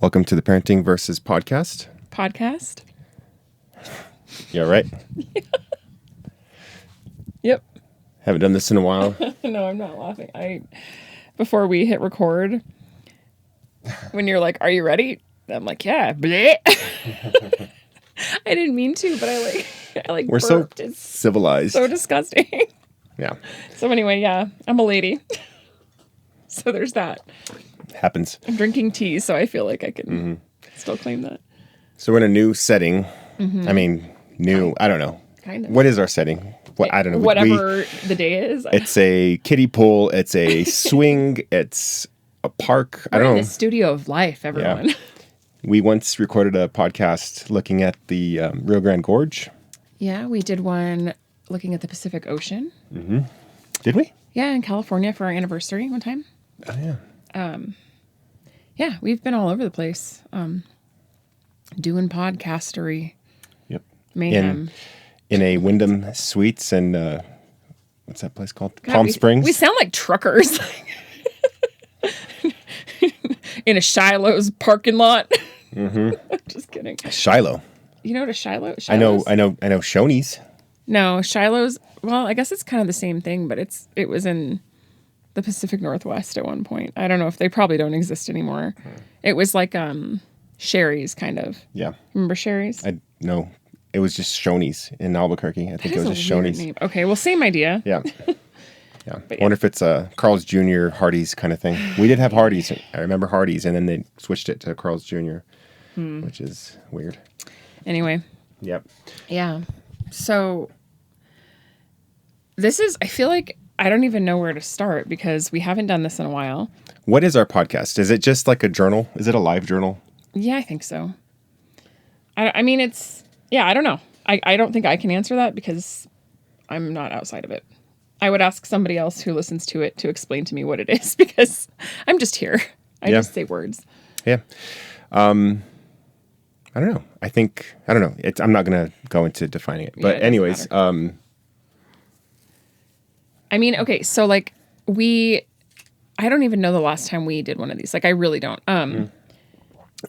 Welcome to the Parenting Versus podcast. You all right? Yep. Haven't done this in a while. No, I'm not laughing. Before we hit record, when you're like, "Are you ready?" I'm like, "Yeah." Bleh. I didn't mean to, but I We're burped. so It's civilized. so disgusting. Yeah. So anyway, yeah, I'm a lady. So there's that. Happens. I'm drinking tea, so I feel like I can still claim that. So we're in a new setting. I mean, new. I don't know. Kind of. What is our setting? What I don't know. Whatever the day is. It's a kiddie pool. It's a swing. It's a park. I We're don't in know. the studio of life, everyone. Yeah. We once recorded a podcast looking at the Rio Grande Gorge. Yeah, we did one looking at the Pacific Ocean. Mm-hmm. Did we? Yeah, in California for our anniversary one time. Oh, yeah. Yeah, we've been all over the place. Doing podcastery. Yep. Mayhem. In a Wyndham Suites and what's that place called? God, Palm Springs. We sound like truckers. In a Shiloh's parking lot. Mm-hmm. Just kidding. Shiloh. You know what a Shiloh? I know Shoney's. No, Shiloh's. Well, I guess it's kind of the same thing, but it was in the Pacific Northwest at one point. I don't know if they probably don't exist anymore. It was like Sherry's kind of. Yeah. Remember Sherry's? No, it was just Shoney's in Albuquerque. I think it was just Shoney's. Name. Okay, well, same idea. Yeah. Yeah. But I wonder if it's a Carl's Jr. Hardee's kind of thing. We did have Hardee's. I remember Hardee's, and then they switched it to Carl's Jr., which is weird. Anyway. Yep. Yeah. So I feel like I don't even know where to start because we haven't done this in a while. What is our podcast? Is it just like a journal? Is it a live journal? Yeah, I think so. I mean, I don't know. I don't think I can answer that because I'm not outside of it. I would ask somebody else who listens to it to explain to me what it is because I'm just here. I just say words. Yeah. I don't know. I don't know. I'm not going to go into defining it. But anyways, I mean, okay, so like I don't even know the last time we did one of these. Like I really don't.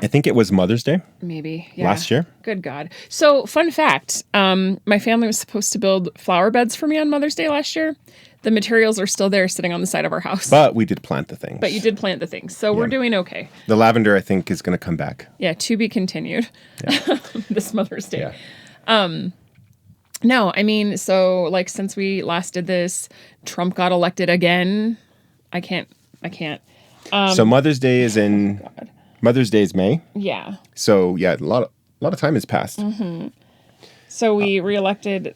I think it was Mother's Day. Maybe. Yeah. Last year. Good God. So fun fact, my family was supposed to build flower beds for me on Mother's Day last year. The materials are still there sitting on the side of our house. But we did plant the things. But you did plant the things. So we're doing okay. The lavender, I think, is going to come back. Yeah, to be continued. Yeah. This Mother's Day. Yeah. No, I mean, so like since we last did this, Trump got elected again. I can't. So Mother's Day is in... God. Mother's Day is May. Yeah. So yeah, a lot of time has passed. Mm-hmm. So we reelected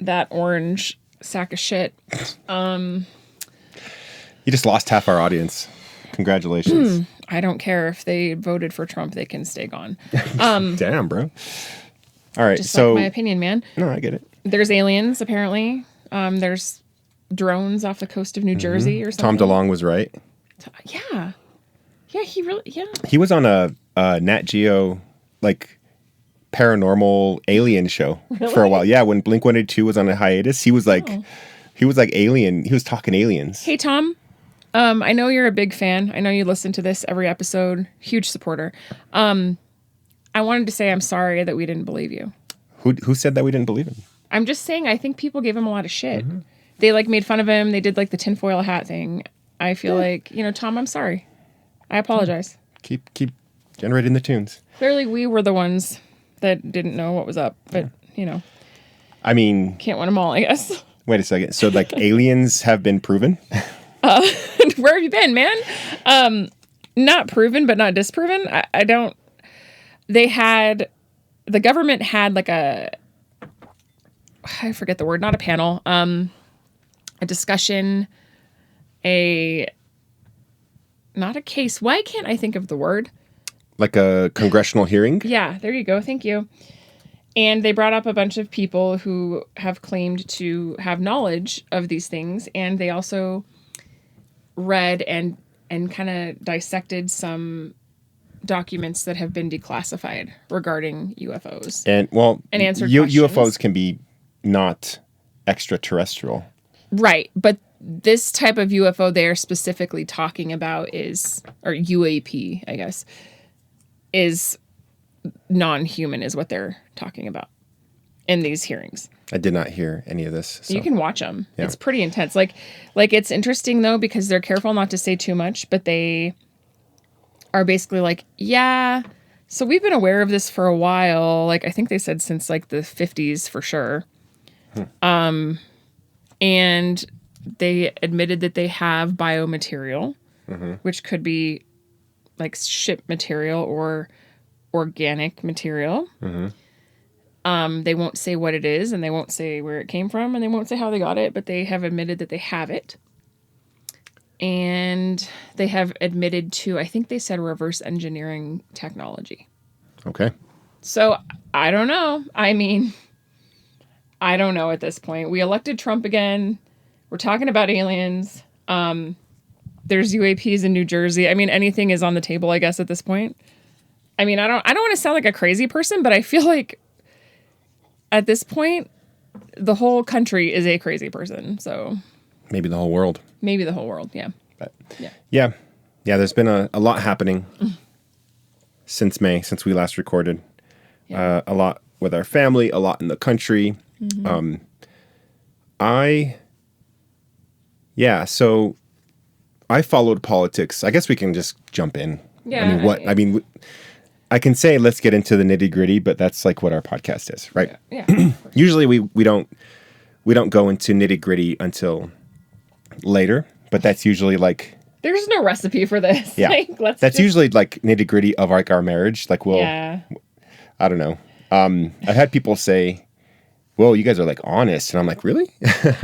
that orange sack of shit. You just lost half our audience. Congratulations. I don't care if they voted for Trump; they can stay gone. Damn, bro. All right, Just so like my opinion, man. No, I get it. There's aliens apparently. There's drones off the coast of New Jersey or Tom something. DeLonge was right. Yeah. Yeah, He was on a Nat Geo like paranormal alien show for a while. Yeah, when Blink-182 was on a hiatus, he was like alien. He was talking aliens. Hey Tom, I know you're a big fan. I know you listen to this every episode. Huge supporter. I wanted to say I'm sorry that we didn't believe you. Who said that we didn't believe him? I'm just saying I think people gave him a lot of shit. They like made fun of him. They did like the tinfoil hat thing. I feel like, Tom, I'm sorry. I apologize. Keep generating the tunes. Clearly, we were the ones that didn't know what was up, but I mean, can't win them all, I guess. Wait a second. So, like, aliens have been proven? Where have you been, man? Not proven, but not disproven. I don't. The government had like I forget the word, not a panel, a discussion, not a case. Why can't I think of the word? Like a congressional hearing? Yeah, there you go. Thank you. And they brought up a bunch of people who have claimed to have knowledge of these things. And they also read and kind of dissected some documents that have been declassified regarding UFOs. And answered UFOs questions. can be not extraterrestrial. Right. But this type of UFO they're specifically talking about or UAP, I guess, is non-human is what they're talking about in these hearings. I did not hear any of this. So. You can watch them. Yeah. It's pretty intense. Like it's interesting though, because they're careful not to say too much, but they are basically like, yeah, so we've been aware of this for a while. Like, I think they said since like the 50s for sure. And they admitted that they have biomaterial, which could be like ship material or organic material. They won't say what it is, and they won't say where it came from, and they won't say how they got it, but they have admitted that they have it. And they have admitted to, I think they said, reverse engineering technology. Okay. So, I don't know. I mean, I don't know at this point. We elected Trump again. We're talking about aliens. There's UAPs in New Jersey. I mean, anything is on the table, I guess, at this point. I mean, I don't want to sound like a crazy person, but I feel like at this point, the whole country is a crazy person. So maybe the whole world. Maybe the whole world, yeah. But yeah. There's been a lot happening since May, since we last recorded. Yeah. A lot with our family, a lot in the country. So I followed politics. I guess we can just jump in. Yeah. I can say let's get into the nitty gritty, but that's like what our podcast is, right? Yeah. Usually we don't go into nitty gritty until later, but that's usually like there's no recipe for this. Yeah, that's usually like nitty gritty of like our marriage. Like I don't know. I've had people say, "Whoa, you guys are like honest," and I'm like, "Really?"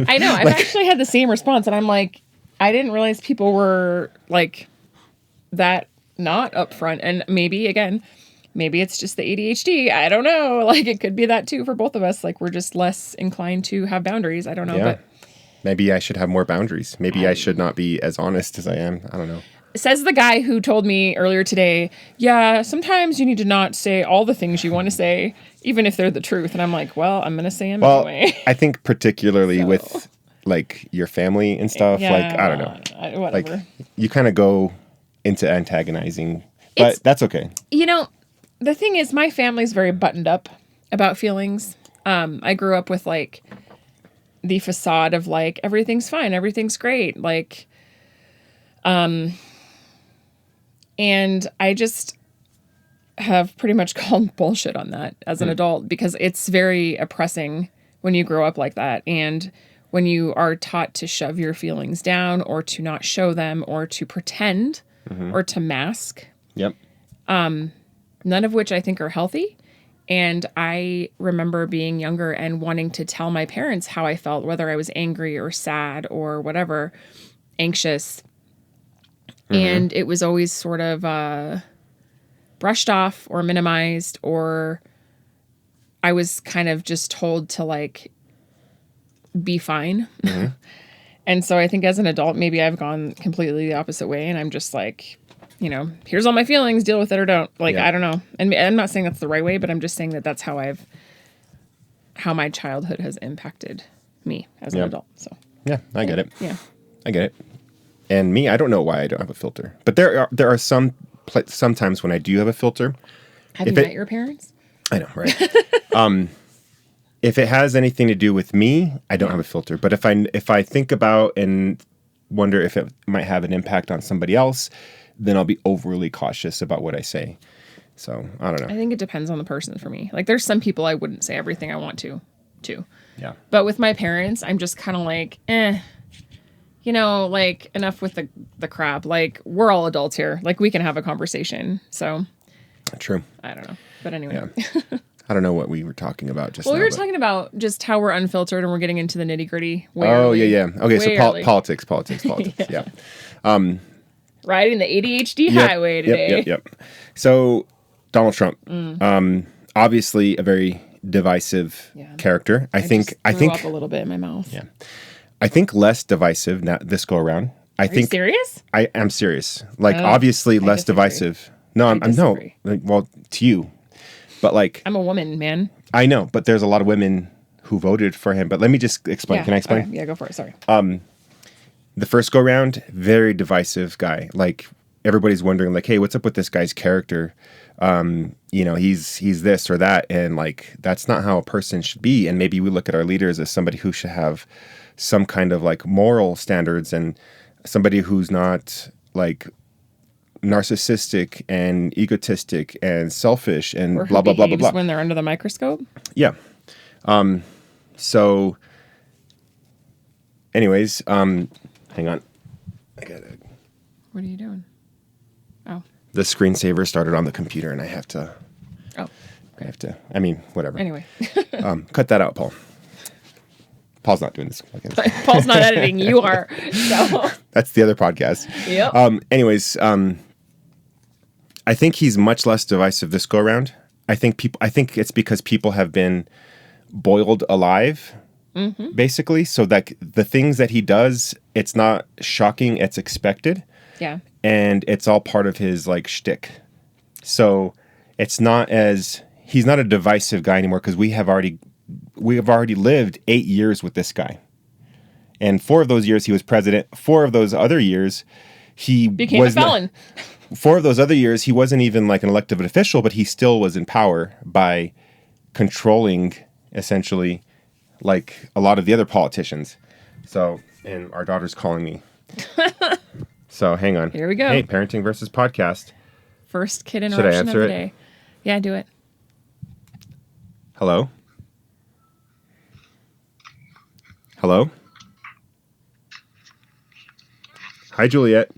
I know. I've actually had the same response, and I'm like, I didn't realize people were like that. Not upfront, and maybe it's just the ADHD. I don't know. Like it could be that too for both of us. Like we're just less inclined to have boundaries. I don't know, but maybe I should have more boundaries. Maybe I should not be as honest as I am. I don't know. Says the guy who told me earlier today, yeah, sometimes you need to not say all the things you want to say, even if they're the truth. And I'm like, well, I'm going to say them anyway. I think particularly with like your family and stuff, like, I don't know. Whatever. Like you kind of go into antagonizing, but that's okay. You know, the thing is, my family's very buttoned up about feelings. I grew up with like the facade of like everything's fine, everything's great, like, and I just have pretty much called bullshit on that as an adult because it's very oppressing when you grow up like that, and when you are taught to shove your feelings down or to not show them or to pretend. Or to mask. Yep. None of which I think are healthy. And I remember being younger and wanting to tell my parents how I felt, whether I was angry or sad or whatever, anxious. And it was always sort of brushed off or minimized, or I was kind of just told to like be fine. And so I think as an adult, maybe I've gone completely the opposite way. And I'm just like, you know, here's all my feelings, deal with it or don't. Like, I don't know. And I'm not saying that's the right way, but I'm just saying that that's how my childhood has impacted me as an adult. So yeah, I get it. Yeah, I get it. And me, I don't know why I don't have a filter, but there are sometimes when I do have a filter. Have you met your parents? I know, right? If it has anything to do with me, I don't have a filter. But if I think about and wonder if it might have an impact on somebody else, then I'll be overly cautious about what I say. So I don't know. I think it depends on the person for me. Like there's some people I wouldn't say everything I want to. Yeah. But with my parents, I'm just kind of like, you know, like enough with the crap. Like we're all adults here. Like we can have a conversation. So. True. I don't know. But anyway. Yeah. I don't know what we were talking about just now. Well, we were talking about just how we're unfiltered and we're getting into the nitty gritty. Yeah. Okay, so politics. Yeah. Riding the ADHD highway today. Yep. So Donald Trump, obviously a very divisive character. I think up a little bit in my mouth. Yeah. I think less divisive this go around. Are you serious? I am serious. Like obviously less divisive. No, I'm no. Well, to you. But like I'm a woman, man. I know, but there's a lot of women who voted for him. But let me just explain. Yeah, can I explain? Okay. Yeah, go for it. Sorry. The first go round, very divisive guy. Like everybody's wondering, like, hey, what's up with this guy's character? he's this or that, and like that's not how a person should be. And maybe we look at our leaders as somebody who should have some kind of like moral standards, and somebody who's not like narcissistic and egotistic and selfish and or blah blah blah blah blah when they're under the microscope. Yeah. So anyways, hang on. What are you doing? Oh. The screensaver started on the computer and I have to. Oh. Okay. I mean, whatever. Anyway. Cut that out, Paul. Paul's not doing this. Paul's not editing. You are. So. That's the other podcast. Yep. Anyways, I think he's much less divisive this go around. I think it's because people have been boiled alive, basically. So that the things that he does, it's not shocking. It's expected. Yeah. And it's all part of his like shtick. So he's not a divisive guy anymore because we have already lived 8 years with this guy. And 4 of those years he was president. 4 of those other years he became a felon. 4 of those other years he wasn't even like an elected official, but he still was in power by controlling essentially like a lot of the other politicians. So, and our daughter's calling me. So hang on. Here we go. Hey, Parenting versus Podcast. First kid interruption of the day. Yeah, do it. Hello? Hello? Hi, Juliet.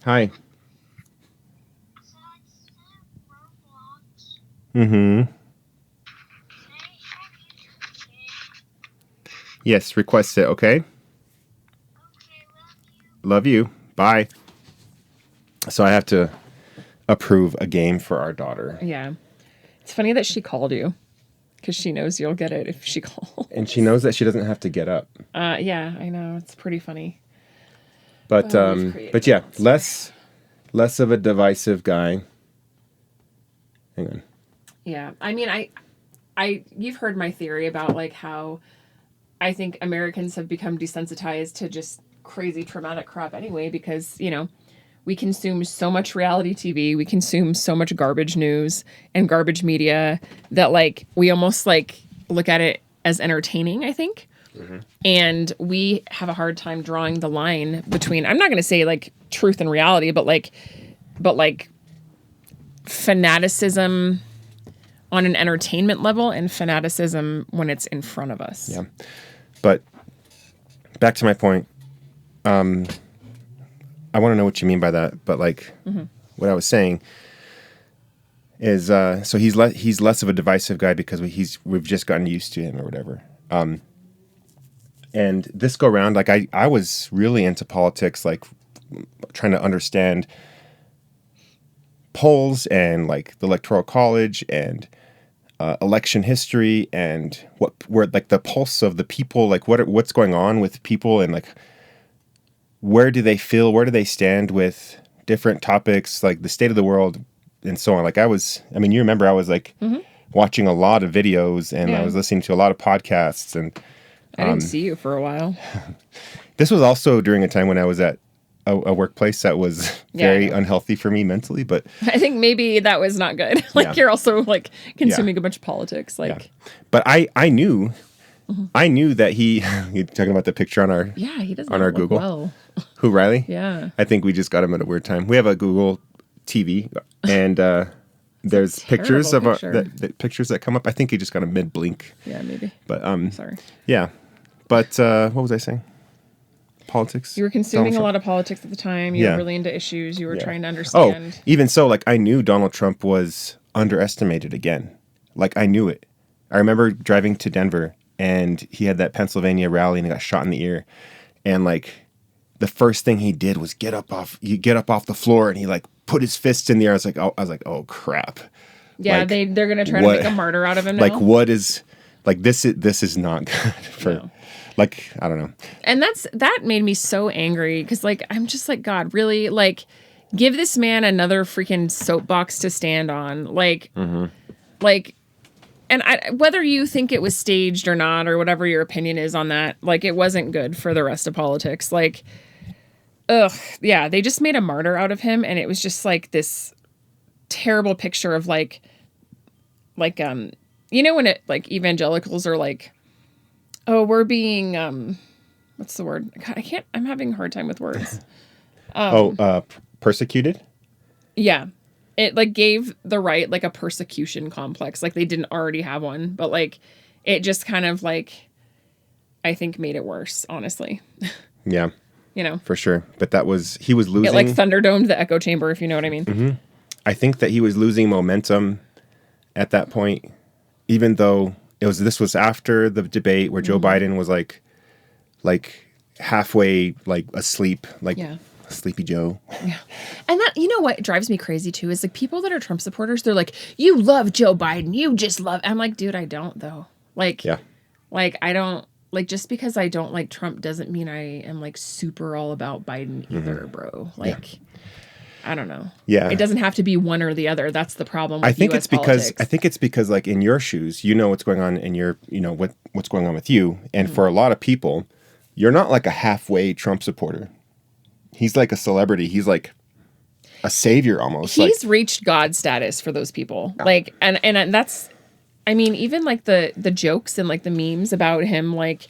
Hi. Mm-hmm. Yes, request it, okay? Love you. Bye. So I have to approve a game for our daughter. Yeah. It's funny that she called you because she knows you'll get it if she calls. And she knows that she doesn't have to get up. Yeah, I know. It's pretty funny. But yeah, less of a divisive guy. Hang on. Yeah. I mean, I you've heard my theory about like how I think Americans have become desensitized to just crazy traumatic crap anyway because, we consume so much reality TV, we consume so much garbage news and garbage media that like we almost like look at it as entertaining, I think. Mm-hmm. And we have a hard time drawing the line between, I'm not going to say like truth and reality, but like fanaticism on an entertainment level and fanaticism when it's in front of us. Yeah. But back to my point, I want to know what you mean by that, but like what I was saying is, so he's less of a divisive guy because we've just gotten used to him or whatever. And this go round, like I was really into politics, like trying to understand polls and like the Electoral College and election history and where like the pulse of the people, like what's going on with people and like where do they feel, where do they stand with different topics, like the state of the world and so on. Like you remember I was like watching a lot of videos and I was listening to a lot of podcasts and I didn't see you for a while. This was also during a time when I was at a workplace that was very unhealthy for me mentally, but I think maybe that was not good. You're also like consuming a bunch of politics. But I knew that you're talking about the picture on he doesn't on our look Google. Well. Who, Riley? Yeah. I think we just got him at a weird time. We have a Google TV and there's pictures of the pictures that come up. I think he just got a mid blink. Yeah, maybe. But sorry. Yeah. But what was I saying? Politics. You were consuming a lot of politics at the time. You were really into issues. You were trying to understand. Oh, even so, like I knew Donald Trump was underestimated again. Like I knew it. I remember driving to Denver and he had that Pennsylvania rally and he got shot in the ear. And like the first thing he did was get up off the floor and he like put his fists in the air. I was like, oh crap. Yeah, like, they're gonna try to make a martyr out of him now. Like what is like this is not good for like I don't know. And that made me so angry because like I'm just like, God, really? Like give this man another freaking soapbox to stand on. Like and whether you think it was staged or not or whatever your opinion is on that, like it wasn't good for the rest of politics. Like ugh, yeah, they just made a martyr out of him, and it was just like this terrible picture of like when it like evangelicals are like, oh, we're being what's the word? God, I'm having a hard time with words. Persecuted? Yeah. It like gave the right like a persecution complex, like they didn't already have one, but like it just kind of like I think made it worse, honestly. Yeah. For sure. But he was losing. It like thunderdomed the echo chamber, if you know what I mean. Mm-hmm. I think that he was losing momentum at that point, even though this was after the debate where Joe Biden was like halfway like asleep, like Sleepy Joe. Yeah. And that, you know what drives me crazy too is like people that are Trump supporters, they're like, you love Joe Biden. You just love. I'm like, dude, I don't though. Like, yeah. Like, I don't like just because I don't like Trump doesn't mean I am like super all about Biden either, bro. Like, I don't know. Yeah. It doesn't have to be one or the other. That's the problem with I think US it's because politics. I think it's because like in your shoes, you know what's going on in your, what's going on with you. And for a lot of people, you're not like a halfway Trump supporter. He's like a celebrity. He's like a savior almost. He's reached God status for those people. Like, and that's, I mean, even like the jokes and like the memes about him, like,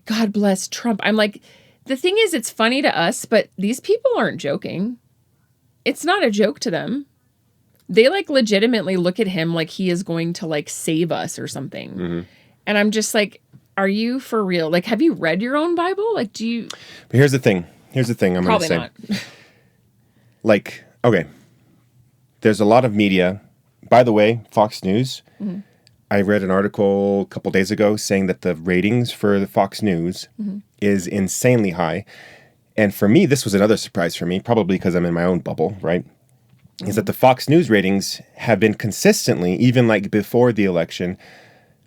God bless Trump. I'm like, the thing is, it's funny to us, but these people aren't joking. It's not a joke to them. They like legitimately look at him like he is going to like save us or something. Mm-hmm. And I'm just like, are you for real? Like, have you read your own Bible? Like, do you? But here's the thing. I'm going to say. Probably not. Like, okay, there's a lot of media. By the way, Fox News, I read an article a couple days ago saying that the ratings for the Fox News is insanely high. And for me, this was another surprise for me, probably because I'm in my own bubble, right? Is that the Fox News ratings have been consistently, even like before the election,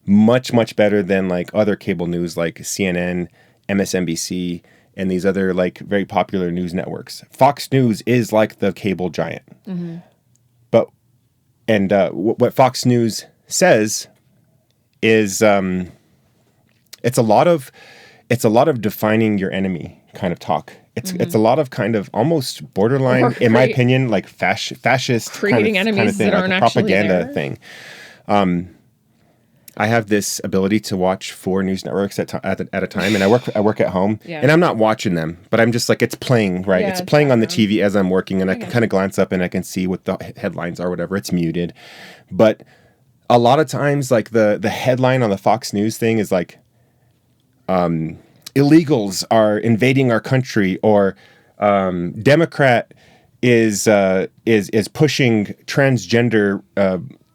much, much better than like other cable news like CNN, MSNBC, and these other like very popular news networks. Fox News is like the cable giant. Mm-hmm. But, and what Fox News says is it's a lot of defining your enemy kind of talk. It's a lot of kind of almost borderline, in my opinion, like fascist creating kind of enemies thing, that like aren't a actually propaganda there. thing. I have this ability to watch 4 news networks at a time, and I work at home, and I'm not watching them, but I'm just like it's playing, right? Yeah, it's playing on the background. TV as I'm working, and I can kind of glance up and I can see what the headlines are, whatever. It's muted, but a lot of times, like the headline on the Fox News thing is like, illegals are invading our country, or Democrat is pushing transgender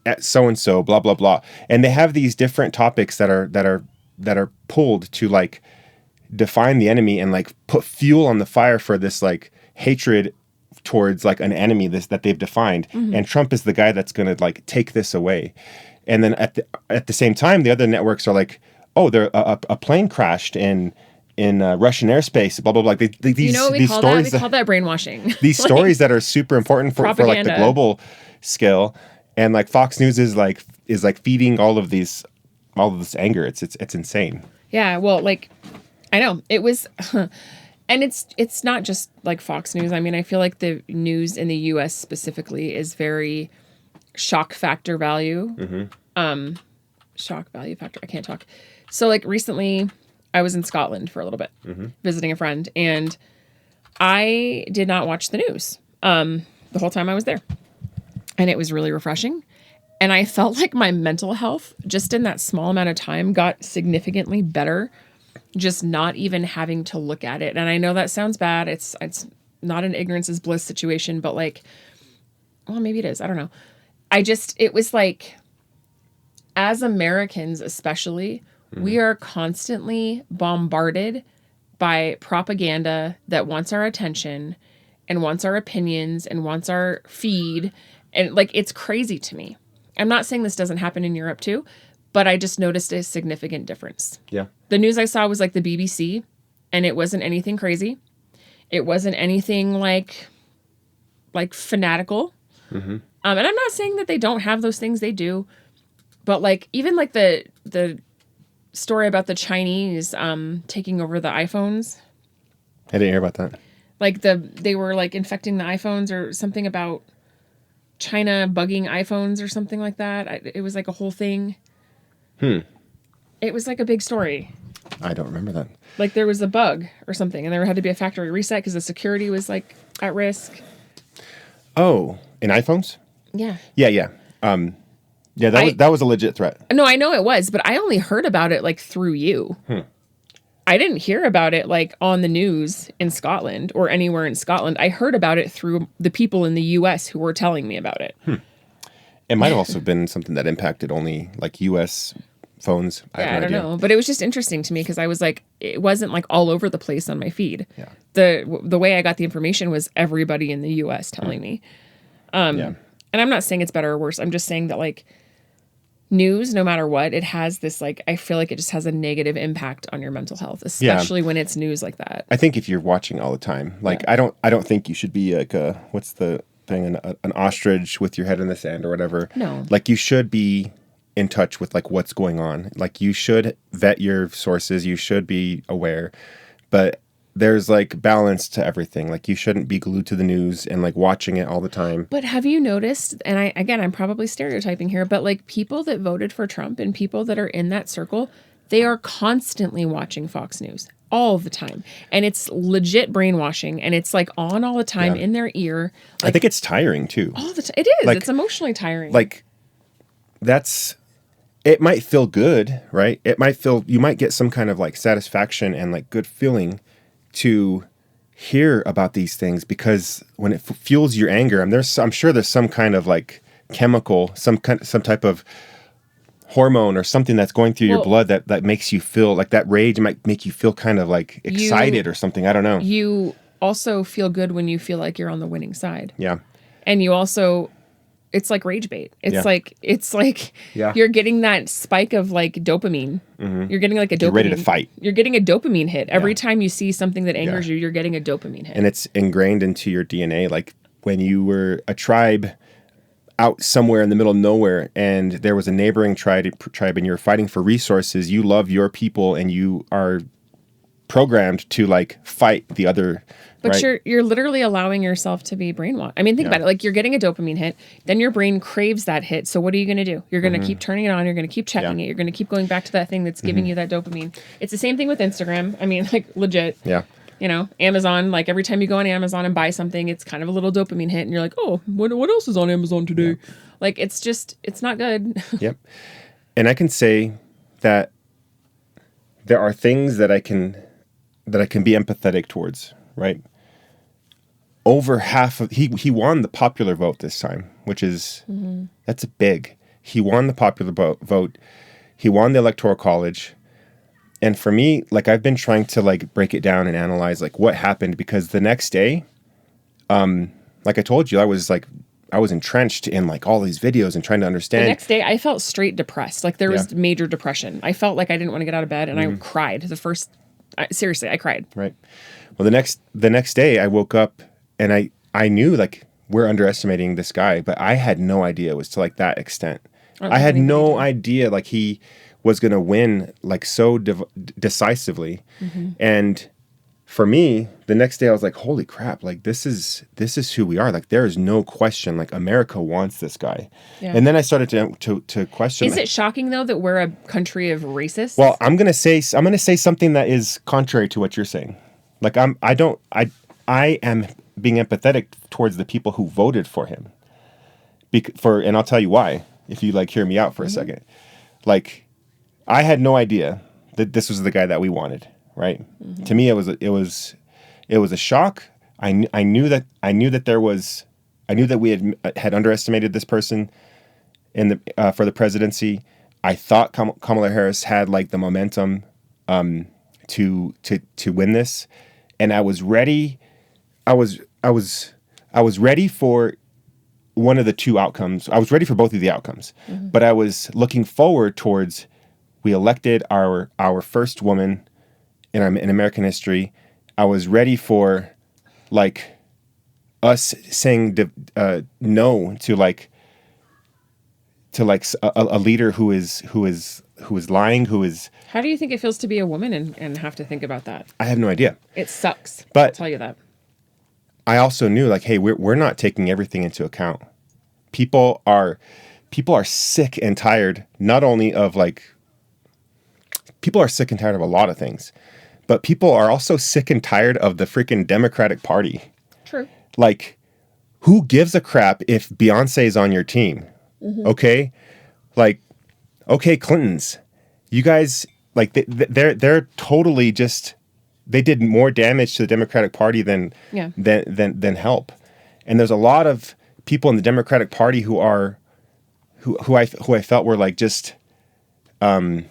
at so and so, blah blah blah, and they have these different topics that are pulled to like define the enemy and like put fuel on the fire for this like hatred towards like an enemy that they've defined, and Trump is the guy that's going to like take this away. And then at the same time, the other networks are like, oh, a plane crashed in Russian airspace, blah blah blah. These We call stories that brainwashing. These stories that are super important for like the global scale, and like Fox News is like feeding all of this anger. It's insane. Yeah, well, like I know it was, and it's not just like Fox News. I mean, I feel like the news in the U.S. specifically is very shock factor value. Shock value factor. I can't talk. So like recently, I was in Scotland for a little bit, visiting a friend, and I did not watch the news the whole time I was there. And it was really refreshing. And I felt like my mental health, just in that small amount of time, got significantly better, just not even having to look at it. And I know that sounds bad. It's not an ignorance is bliss situation, but like, well, maybe it is. I don't know. It was like, as Americans especially, we are constantly bombarded by propaganda that wants our attention and wants our opinions and wants our feed. And like, it's crazy to me. I'm not saying this doesn't happen in Europe too, but I just noticed a significant difference. Yeah. The news I saw was like the BBC, and it wasn't anything crazy. It wasn't anything like fanatical. And I'm not saying that they don't have those things, they do. But like, even like the story about the Chinese taking over the iPhones. I didn't hear about that. Like they were like infecting the iPhones or something about China bugging iPhones or something like that. It was like a whole thing. It was like a big story. I don't remember that. Like there was a bug or something, and there had to be a factory reset because the security was like at risk. Oh, in iPhones? Yeah. Yeah, yeah. Yeah, that was a legit threat. No, I know it was, but I only heard about it like through you. I didn't hear about it like on the news in Scotland or anywhere in Scotland. I heard about it through the people in the US who were telling me about it. It might have also been something that impacted only like US phones. I don't know. But it was just interesting to me because I was like, it wasn't like all over the place on my feed. Yeah. The way I got the information was everybody in the US telling me. Yeah. And I'm not saying it's better or worse. I'm just saying that like news, no matter what, it has this like, I feel like it just has a negative impact on your mental health, especially when it's news like that. I think if you're watching all the time, like I don't think you should be like what's the thing, an ostrich with your head in the sand or whatever. No. Like you should be in touch with like what's going on. Like you should vet your sources. You should be aware, but there's like balance to everything. Like you shouldn't be glued to the news and like watching it all the time. But have you noticed, and I'm probably stereotyping here, but like people that voted for Trump and people that are in that circle, they are constantly watching Fox News all the time. And it's legit brainwashing and it's like on all the time in their ear. Like, I think it's tiring too. All the time. It is. Like, it's emotionally tiring. Like it might feel good, right? You might get some kind of like satisfaction and like good feeling to hear about these things because when it fuels your anger, I'm sure there's some kind of like chemical, some type of hormone or something that's going through your blood that makes you feel like that rage might make you feel kind of like excited or something. I don't know. You also feel good when you feel like you're on the winning side. Yeah. And you also, it's like rage bait. It's like you're getting that spike of like dopamine. Mm-hmm. You're getting like a dopamine. You're ready to fight. You're getting a dopamine hit. Every time you see something that angers you, you're getting a dopamine hit. And it's ingrained into your DNA. Like when you were a tribe out somewhere in the middle of nowhere and there was a neighboring tribe and you're fighting for resources, you love your people and you are programmed to like fight the other. But you're literally allowing yourself to be brainwashed. I mean, think about it. Like you're getting a dopamine hit, then your brain craves that hit. So what are you going to do? You're going to keep turning it on. You're going to keep checking it. You're going to keep going back to that thing that's giving you that dopamine. It's the same thing with Instagram. I mean, like legit. Yeah. You know, Amazon, like every time you go on Amazon and buy something, it's kind of a little dopamine hit and you're like, oh, what else is on Amazon today? Yeah. Like, it's not good. Yep. And I can say that there are things that I can be empathetic towards, right? Over half of, he won the popular vote this time, which is, that's big. He won the popular vote. He won the Electoral College. And for me, like I've been trying to like break it down and analyze like what happened because the next day, like I told you, I was entrenched in like all these videos and trying to understand. The next day I felt straight depressed. Like there was major depression. I felt like I didn't want to get out of bed and I cried seriously, I cried. Right. Well, the next day I woke up and I knew like we're underestimating this guy, but I had no idea it was to like that extent. I had no idea like he was going to win like so decisively. And for me, the next day I was like, holy crap, like this is who we are. Like there is no question, like America wants this guy. Yeah. And then I started to question. Is it shocking though that we're a country of racists? Well, I'm going to say something that is contrary to what you're saying. Like I am being empathetic towards the people who voted for him. And I'll tell you why, if you like hear me out for a second. Like I had no idea that this was the guy that we wanted, right? To me, it was a shock. I knew that we had underestimated this person in the for the presidency. I thought Kamala Harris had like the momentum to win this, and I was ready. I was ready for one of the two outcomes. I was ready for both of the outcomes, but I was looking forward towards. We elected our first woman in American history. I was ready for like us saying no to like a leader who is lying, who is. How do you think it feels to be a woman and have to think about that? I have no idea. It sucks. But I'll tell you that. I also knew, like, hey, we're not taking everything into account. People are sick and tired, not only of like, people are sick and tired of a lot of things, but people are also sick and tired of the freaking Democratic Party. True. Like, who gives a crap if Beyonce's on your team? Mm-hmm. Okay? Like, okay, Clintons, you guys, like, they're totally just, they did more damage to the Democratic Party than help. And there's a lot of people in the Democratic Party who I felt were like just they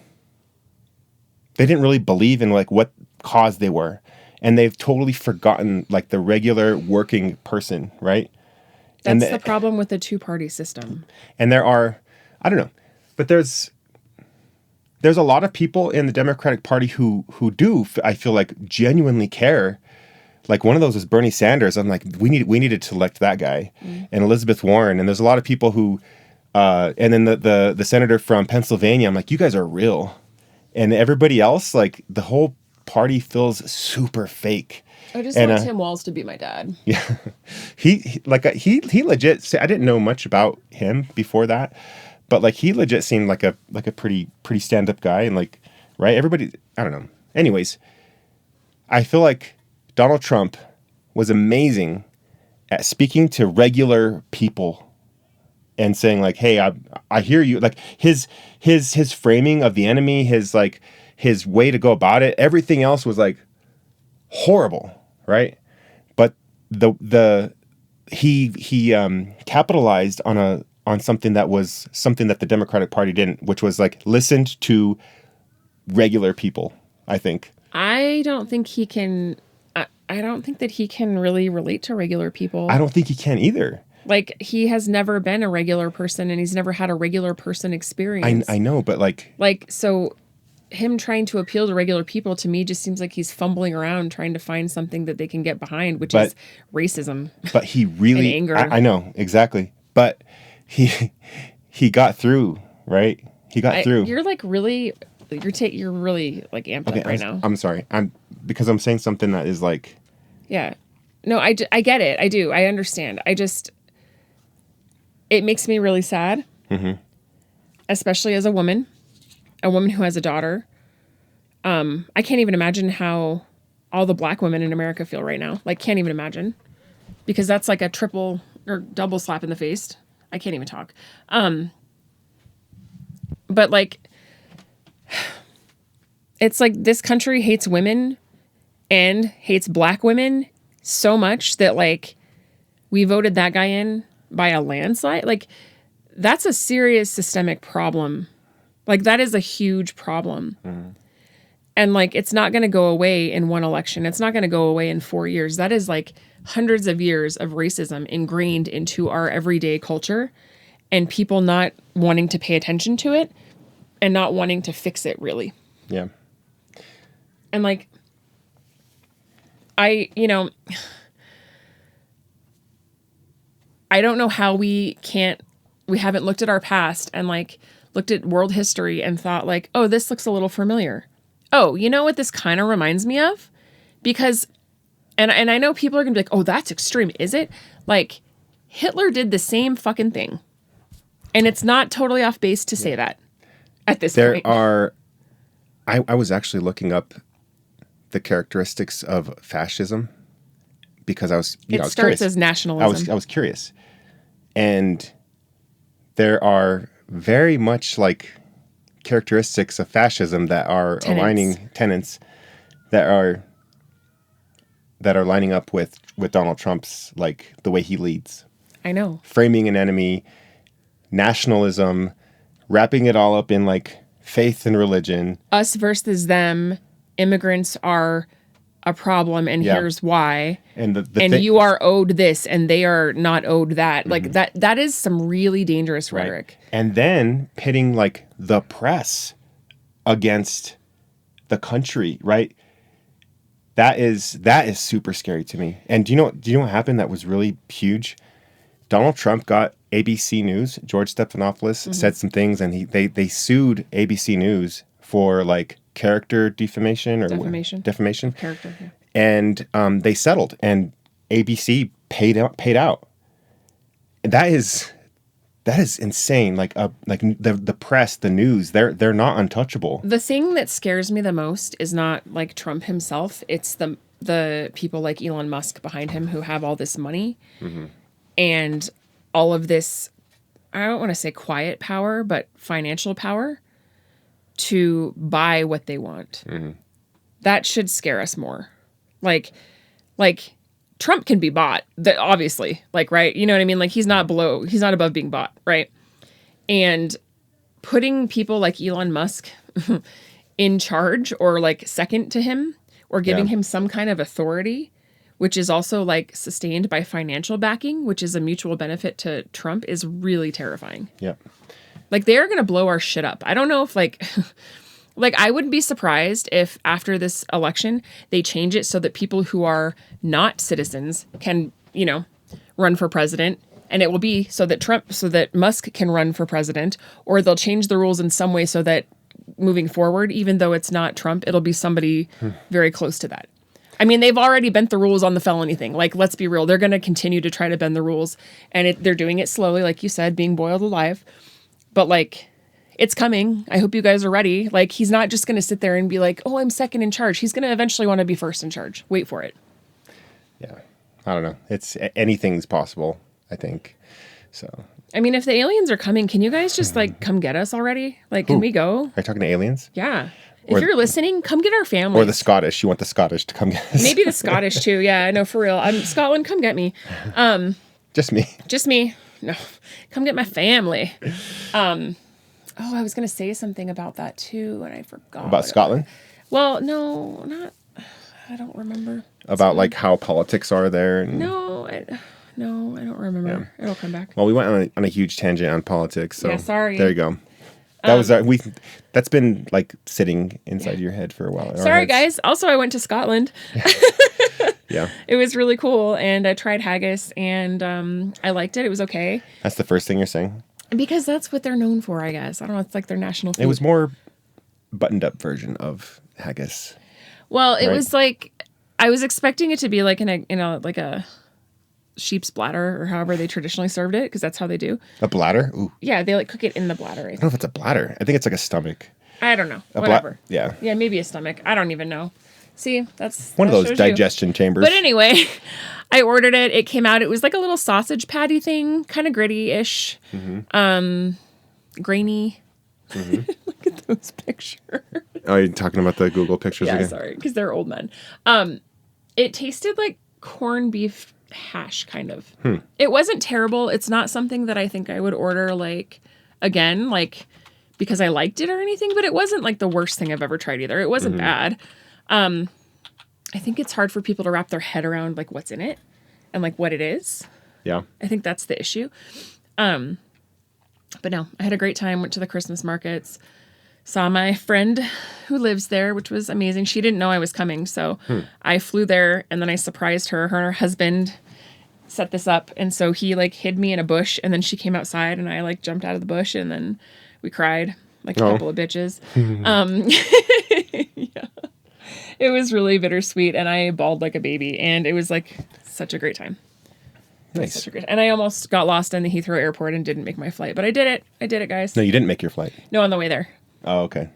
didn't really believe in like what cause they were, and they've totally forgotten like the regular working person, right? That's the problem with the two-party system. And there are, I don't know, but there's a lot of people in the Democratic Party who do, I feel like, genuinely care. Like, one of those is Bernie Sanders. I'm like, we needed to elect that guy. And Elizabeth Warren. And there's a lot of people who, and then the senator from Pennsylvania, I'm like, you guys are real. And everybody else, like, the whole party feels super fake. I just want Tim Walz to be my dad. Yeah. He legit, I didn't know much about him before that, but like, he legit seemed like a pretty stand-up guy, and like, right? Everybody, I don't know. Anyways, I feel like Donald Trump was amazing at speaking to regular people and saying like, hey, I hear you. Like, his framing of the enemy, his way to go about it, everything else was like horrible, right? But he capitalized on something that the Democratic Party didn't, which was like listened to regular people, I think. I don't think he can. I don't think that he can really relate to regular people. I don't think he can either. Like, he has never been a regular person, and he's never had a regular person experience. I know, but like, so him trying to appeal to regular people, to me, just seems like he's fumbling around trying to find something that they can get behind, which is racism. But he really, and anger. I know, exactly. But he got through, right? He got through. You're like really, you're really like amped up right now. I'm sorry. Because I'm saying something that is like. Yeah. No, I get it. I do. I understand. It makes me really sad, especially as a woman who has a daughter. I can't even imagine how all the black women in America feel right now. Like, can't even imagine, because that's like a triple or double slap in the face. I can't even talk. But like, it's like this country hates women and hates black women so much that like we voted that guy in by a landslide. Like, that's a serious systemic problem. Like, that is a huge problem. Mm-hmm. And like, it's not going to go away in one election. It's not going to go away in 4 years. That is like hundreds of years of racism ingrained into our everyday culture, and people not wanting to pay attention to it and not wanting to fix it, really. Yeah. And like, I don't know how we haven't looked at our past and like looked at world history and thought like, oh, this looks a little familiar. Oh, you know what this kind of reminds me of? Because, and I know people are gonna be like, oh, that's extreme, is it? Like, Hitler did the same fucking thing. And it's not totally off base to say that at this point. I was actually looking up the characteristics of fascism because I was curious. It starts as nationalism. I was curious. And there are very much like characteristics of fascism that are aligning tenets that are lining up with Donald Trump's, like, the way he leads. I know. Framing an enemy, nationalism, wrapping it all up in like faith and religion. Us versus them. Immigrants are a problem, and here's why. And you are owed this, and they are not owed that. Mm-hmm. Like, that is some really dangerous rhetoric. Right. And then pitting like the press against the country, right? That is super scary to me. And do you know what happened that was really huge? Donald Trump got ABC News, George Stephanopoulos, said some things, and they sued ABC News for like character defamation or defamation. Character. Yeah. And they settled, and ABC paid out. That is insane. Like the press, the news, they're not untouchable. The thing that scares me the most is not like Trump himself. It's the people like Elon Musk behind him who have all this money and all of this, I don't want to say quiet power, but financial power to buy what they want. That should scare us more. Like Trump can be bought, obviously, like, right? You know what I mean? Like, he's not above being bought, right? And putting people like Elon Musk in charge or like second to him or giving him some kind of authority, which is also like sustained by financial backing, which is a mutual benefit to Trump, is really terrifying. Yeah. Like, they're going to blow our shit up. I don't know if like... Like, I wouldn't be surprised if after this election, they change it so that people who are not citizens can, run for president. And it will be so that Musk can run for president, or they'll change the rules in some way so that moving forward, even though it's not Trump, it'll be somebody very close to that. I mean, they've already bent the rules on the felony thing. Like, let's be real. They're going to continue to try to bend the rules. And they're doing it slowly, like you said, being boiled alive. But like... It's coming. I hope you guys are ready. Like, he's not just going to sit there and be like, oh, I'm second in charge. He's going to eventually want to be first in charge. Wait for it. Yeah. I don't know. Anything's possible, I think. So. I mean, if the aliens are coming, can you guys just like come get us already? Like, can we go? Are you talking to aliens? Yeah. If you're listening, come get our family. Or the Scottish. You want the Scottish to come get us. Maybe the Scottish too. Yeah, no, for real. Scotland, come get me. Just me. Just me. No, come get my family. Oh, I was going to say something about that too, and I forgot. About Scotland? Well, no, I don't remember. About like how politics are there? And... No, I don't remember. Yeah. It'll come back. Well, we went on a huge tangent on politics. So yeah, sorry. There you go. That's been like sitting inside your head for a while. Sorry, guys. Also, I went to Scotland. Yeah. It was really cool, and I tried haggis, and I liked it. It was okay. That's the first thing you're saying? Because that's what they're known for, I guess. I don't know. It's like their national food. It was more buttoned up version of haggis. Well, it was like, I was expecting it to be like in a like a sheep's bladder, or however they traditionally served it, because that's how they do. A bladder? Ooh. Yeah, they like cook it in the bladder. I don't know if it's a bladder. I think it's like a stomach. I don't know. Whatever. Yeah. Yeah, maybe a stomach. I don't even know. See, that's one of those digestion chambers. But anyway, I ordered it. It came out. It was like a little sausage patty thing, kind of gritty-ish, grainy. Look at those pictures. Oh, you're talking about the Google pictures again? Yeah, sorry, because they're old men. It tasted like corned beef hash, kind of. It wasn't terrible. It's not something that I think I would order like again, like because I liked it or anything. But it wasn't like the worst thing I've ever tried either. It wasn't bad. I think it's hard for people to wrap their head around like what's in it and like what it is. Yeah. I think that's the issue. But no, I had a great time. Went to the Christmas markets, saw my friend who lives there, which was amazing. She didn't know I was coming. So I flew there, and then I surprised her. Her and her husband set this up. And so he like hid me in a bush, and then she came outside, and I like jumped out of the bush, and then we cried like a couple of bitches. Yeah. It was really bittersweet, and I bawled like a baby, and it was like such a great time. Nice. And I almost got lost in the Heathrow airport and didn't make my flight, but I did it. I did it, guys. No, you didn't make your flight. No, on the way there. Oh, okay.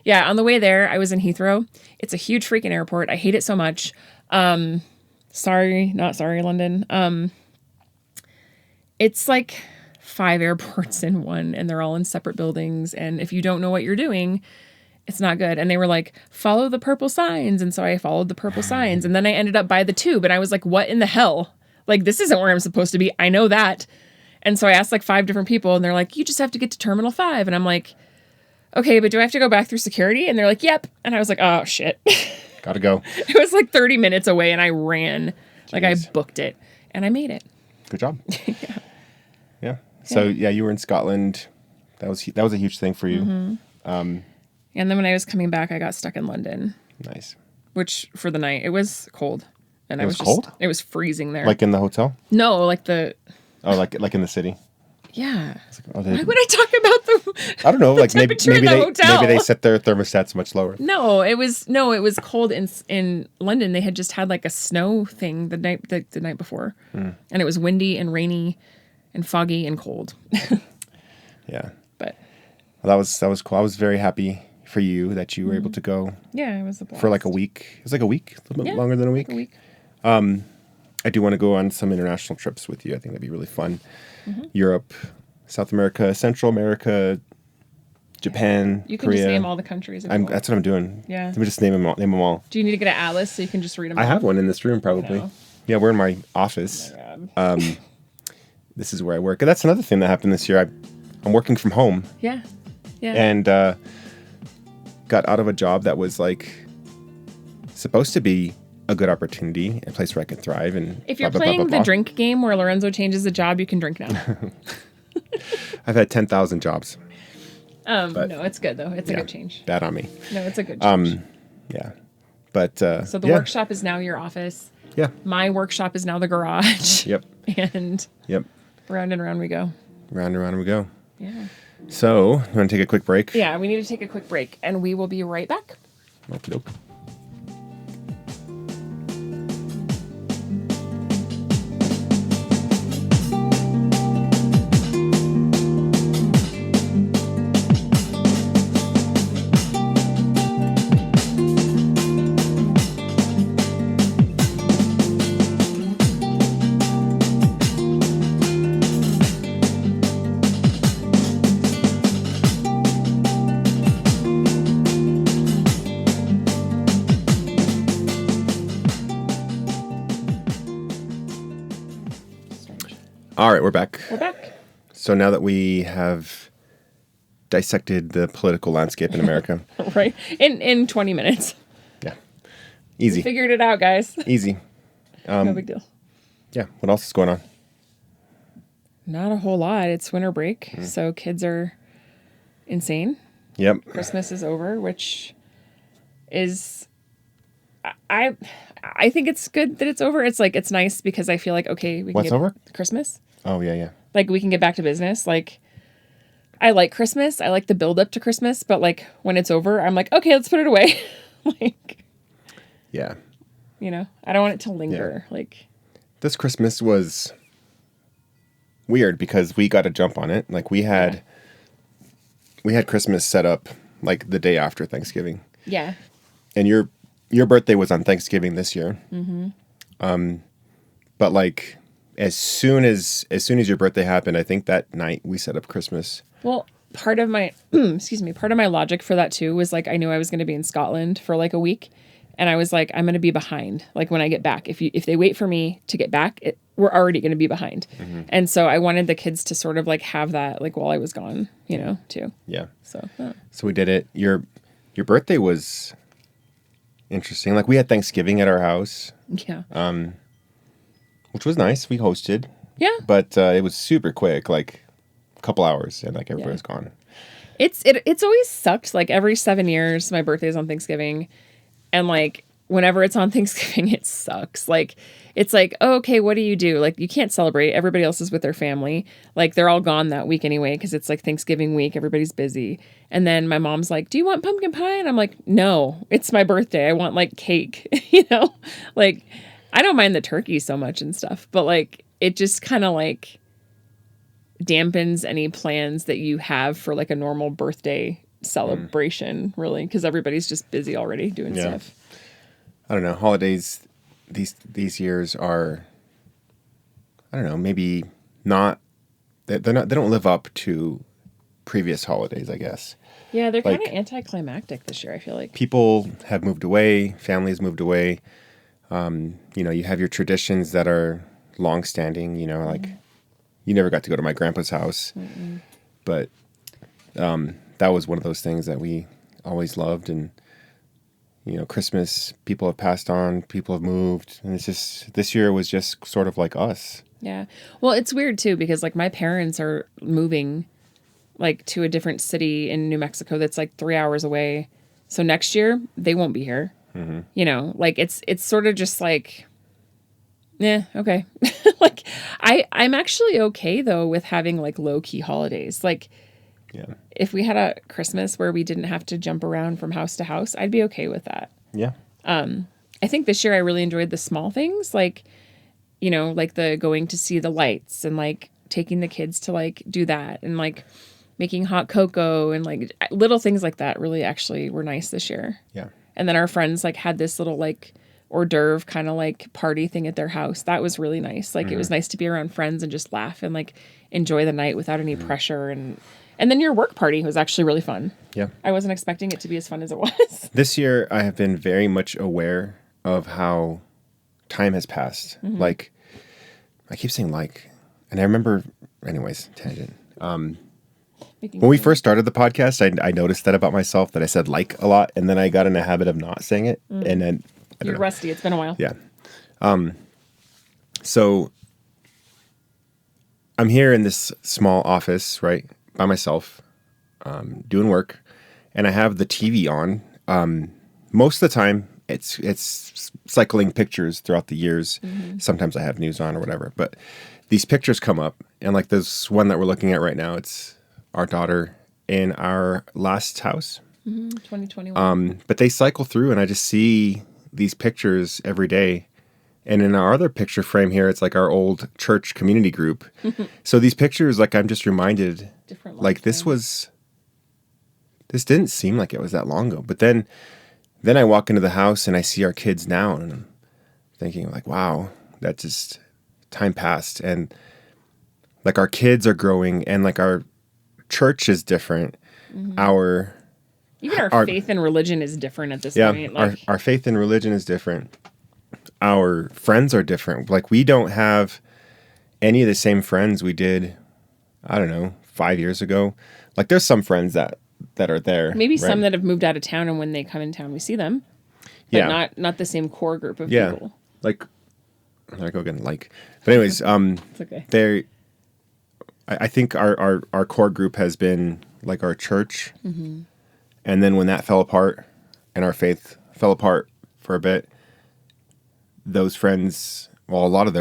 Yeah, on the way there, I was in Heathrow. It's a huge freaking airport. I hate it so much. Sorry, not sorry, London. It's like 5 airports in one, and they're all in separate buildings. And if you don't know what you're doing, it's not good. And they were like, follow the purple signs. And so I followed the purple signs. And then I ended up by the tube. And I was like, what in the hell? Like, this isn't where I'm supposed to be. I know that. And so I asked like 5 different people. And they're like, you just have to get to Terminal 5. And I'm like, okay, but do I have to go back through security? And they're like, yep. And I was like, oh, shit. Gotta go. It was like 30 minutes away. And I ran. Jeez. Like, I booked it. And I made it. Good job. Yeah. So, yeah, you were in Scotland. That was a huge thing for you. And then when I was coming back, I got stuck in London. Nice. Which, for the night, it was cold. And it was cold? It was freezing there. Like in the hotel? No, like the... Oh, like in the city? Yeah. Oh, Why would I talk about the I don't know, the like maybe temperature in the hotel? maybe they set their thermostats much lower. No, it was cold in London. They had just had like a snow thing the night before. And it was windy and rainy and foggy and cold. Yeah. But Well, that was cool. I was very happy for you that you were able to go yeah, it was a blast. for like a week. It was like a week, a little bit longer than a week. Like a week. I do want to go on some international trips with you. I think that'd be really fun. Europe, South America, Central America, Japan, You can Korea. just name all the countries. If you want. That's what I'm doing. Yeah. Let me just name them all. Do you need to get an atlas so you can just read them I all? have one in this room probably. know. Yeah, we're in my office. Oh my God. This is where I work. And that's another thing that happened this year. I'm working from home. Yeah. Yeah. And got out of a job that was like supposed to be a good opportunity, a place where I could thrive. And if you're blah, blah, blah, playing blah, the drink game where Lorenzo changes the job, you can drink now. I've had 10,000 jobs. No, it's good though. It's a good change. Bad on me. No, it's a good change. Yeah. But So the workshop is now your office. Yeah. My workshop is now the garage. Yep. And Yep. round and round we go. Round and round we go. Yeah. So, you want to take a quick break? Yeah, we need to take a quick break and we will be right back. Okey-doke. All right, we're back. We're back. So now that we have dissected the political landscape in America, Right. In 20 minutes. yeah, easy, Figured it out, guys. easy. No big deal. Yeah, what else is going on? Not a whole lot. It's winter break, so kids are insane. Yep. Christmas is over, which is I think it's good that it's over. It's like it's nice because I feel like okay, we can What's get over? Christmas. Oh yeah, yeah. Like we can get back to business. Like I like Christmas. I like the build up to Christmas, but like when it's over, I'm like, okay, let's put it away. Like Yeah. you know, I don't want it to linger. Like This Christmas was weird because we got a jump on it. Like we had Christmas set up like the day after Thanksgiving. yeah. And your birthday was on Thanksgiving this year. Mm-hmm. But like as soon as your birthday happened, I think that night we set up Christmas. Well, part of my part of my logic for that too was like I knew I was going to be in Scotland for like a week, and I was like I'm going to be behind. Like when I get back, if they wait for me to get back, we're already going to be behind. Mm-hmm. And so I wanted the kids to sort of like have that like while I was gone, you know, too. Yeah. So So we did it. Your birthday was interesting. Like we had Thanksgiving at our house, yeah, which was nice. We hosted. yeah. But it was super quick, like a couple hours, and like everybody was gone. It's always sucked. Like every 7 years, my birthday's on Thanksgiving, and like whenever it's on Thanksgiving, it sucks. Like it's like, oh, okay, what do you do? Like you can't celebrate. Everybody else is with their family. Like they're all gone that week anyway because it's like Thanksgiving week. Everybody's busy. And then my mom's like, "Do you want pumpkin pie?" And I'm like, "No, it's my birthday. I want like cake." You know, like I don't mind the turkey so much and stuff, but like it just kind of like dampens any plans that you have for like a normal birthday celebration, really, because everybody's just busy already doing stuff. I don't know. Holidays these years are, I don't know, maybe not. They're not. They don't live up to previous holidays, I guess. Yeah, they're Like- kind of anticlimactic this year, I feel like. People have moved away. Families moved away. You know, you have your traditions that are long-standing. You know, like you never got to go to my grandpa's house, but that was one of those things that we always loved. And you know, Christmas, people have passed on, people have moved, and it's just this year was just sort of like us. Yeah. Well, it's weird too because like my parents are moving like to a different city in New Mexico that's like 3 hours away. So next year they won't be here. You know, like it's sort of just like Yeah, okay. Like I'm actually okay though with having like low key holidays. Like Yeah. if we had a Christmas where we didn't have to jump around from house to house, I'd be okay with that. Yeah. I think this year I really enjoyed the small things, like, you know, like the going to see the lights and like taking the kids to like do that and like making hot cocoa and like little things like that really actually were nice this year. Yeah. And then our friends like had this little like hors d'oeuvre kind of like party thing at their house. That was really nice. Like it was nice to be around friends and just laugh and like enjoy the night without any pressure. And then your work party was actually really fun. Yeah. I wasn't expecting it to be as fun as it was. This year, I have been very much aware of how time has passed. Like, I keep saying like, and I remember, anyways, tangent. When we first started the podcast, I noticed that about myself, that I said like a lot, and then I got in a habit of not saying it. And then You're rusty. It's been a while. Yeah. So I'm here in this small office, right, by myself, doing work, and I have the TV on. Most of the time, it's cycling pictures throughout the years. Sometimes I have news on or whatever, but these pictures come up, and like this one that we're looking at right now, it's our daughter in our last house. 2021. But they cycle through, and I just see these pictures every day. And in our other picture frame here, it's like our old church community group. So these pictures, like I'm just reminded, Different like this didn't seem like it was that long ago. But then I walk into the house and I see our kids now, and I'm thinking like, wow, that just time passed. And like our kids are growing, and like our church is different. Even Our faith and religion is different at this yeah, point. Like, our faith and religion is different. Our friends are different. Like we don't have any of the same friends we did, I don't know, 5 years ago. Like there's some friends that are there. maybe right? some that have moved out of town, and when they come in town, we see them. But Yeah. not the same core group of Yeah. people. Like, there I go again. Like, but anyways, It's okay. I think our core group has been like our church, and then when that fell apart, and our faith fell apart for a bit, those friends, well, a lot of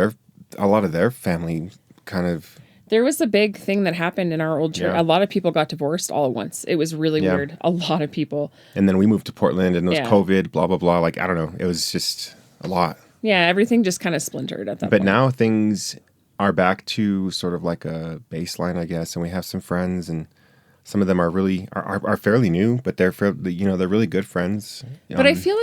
their family kind of. There was a big thing that happened in our old church. Yeah. A lot of people got divorced all at once. It was really Yeah. weird. A lot of people. And then we moved to Portland, and it was Yeah. COVID, blah blah blah. Like I don't know, it was just a lot. Yeah, everything just kind of splintered at that But point. now things are back to sort of like a baseline, I guess, and we have some friends, and some of them are really are fairly new, but they're they're really good friends. But I feel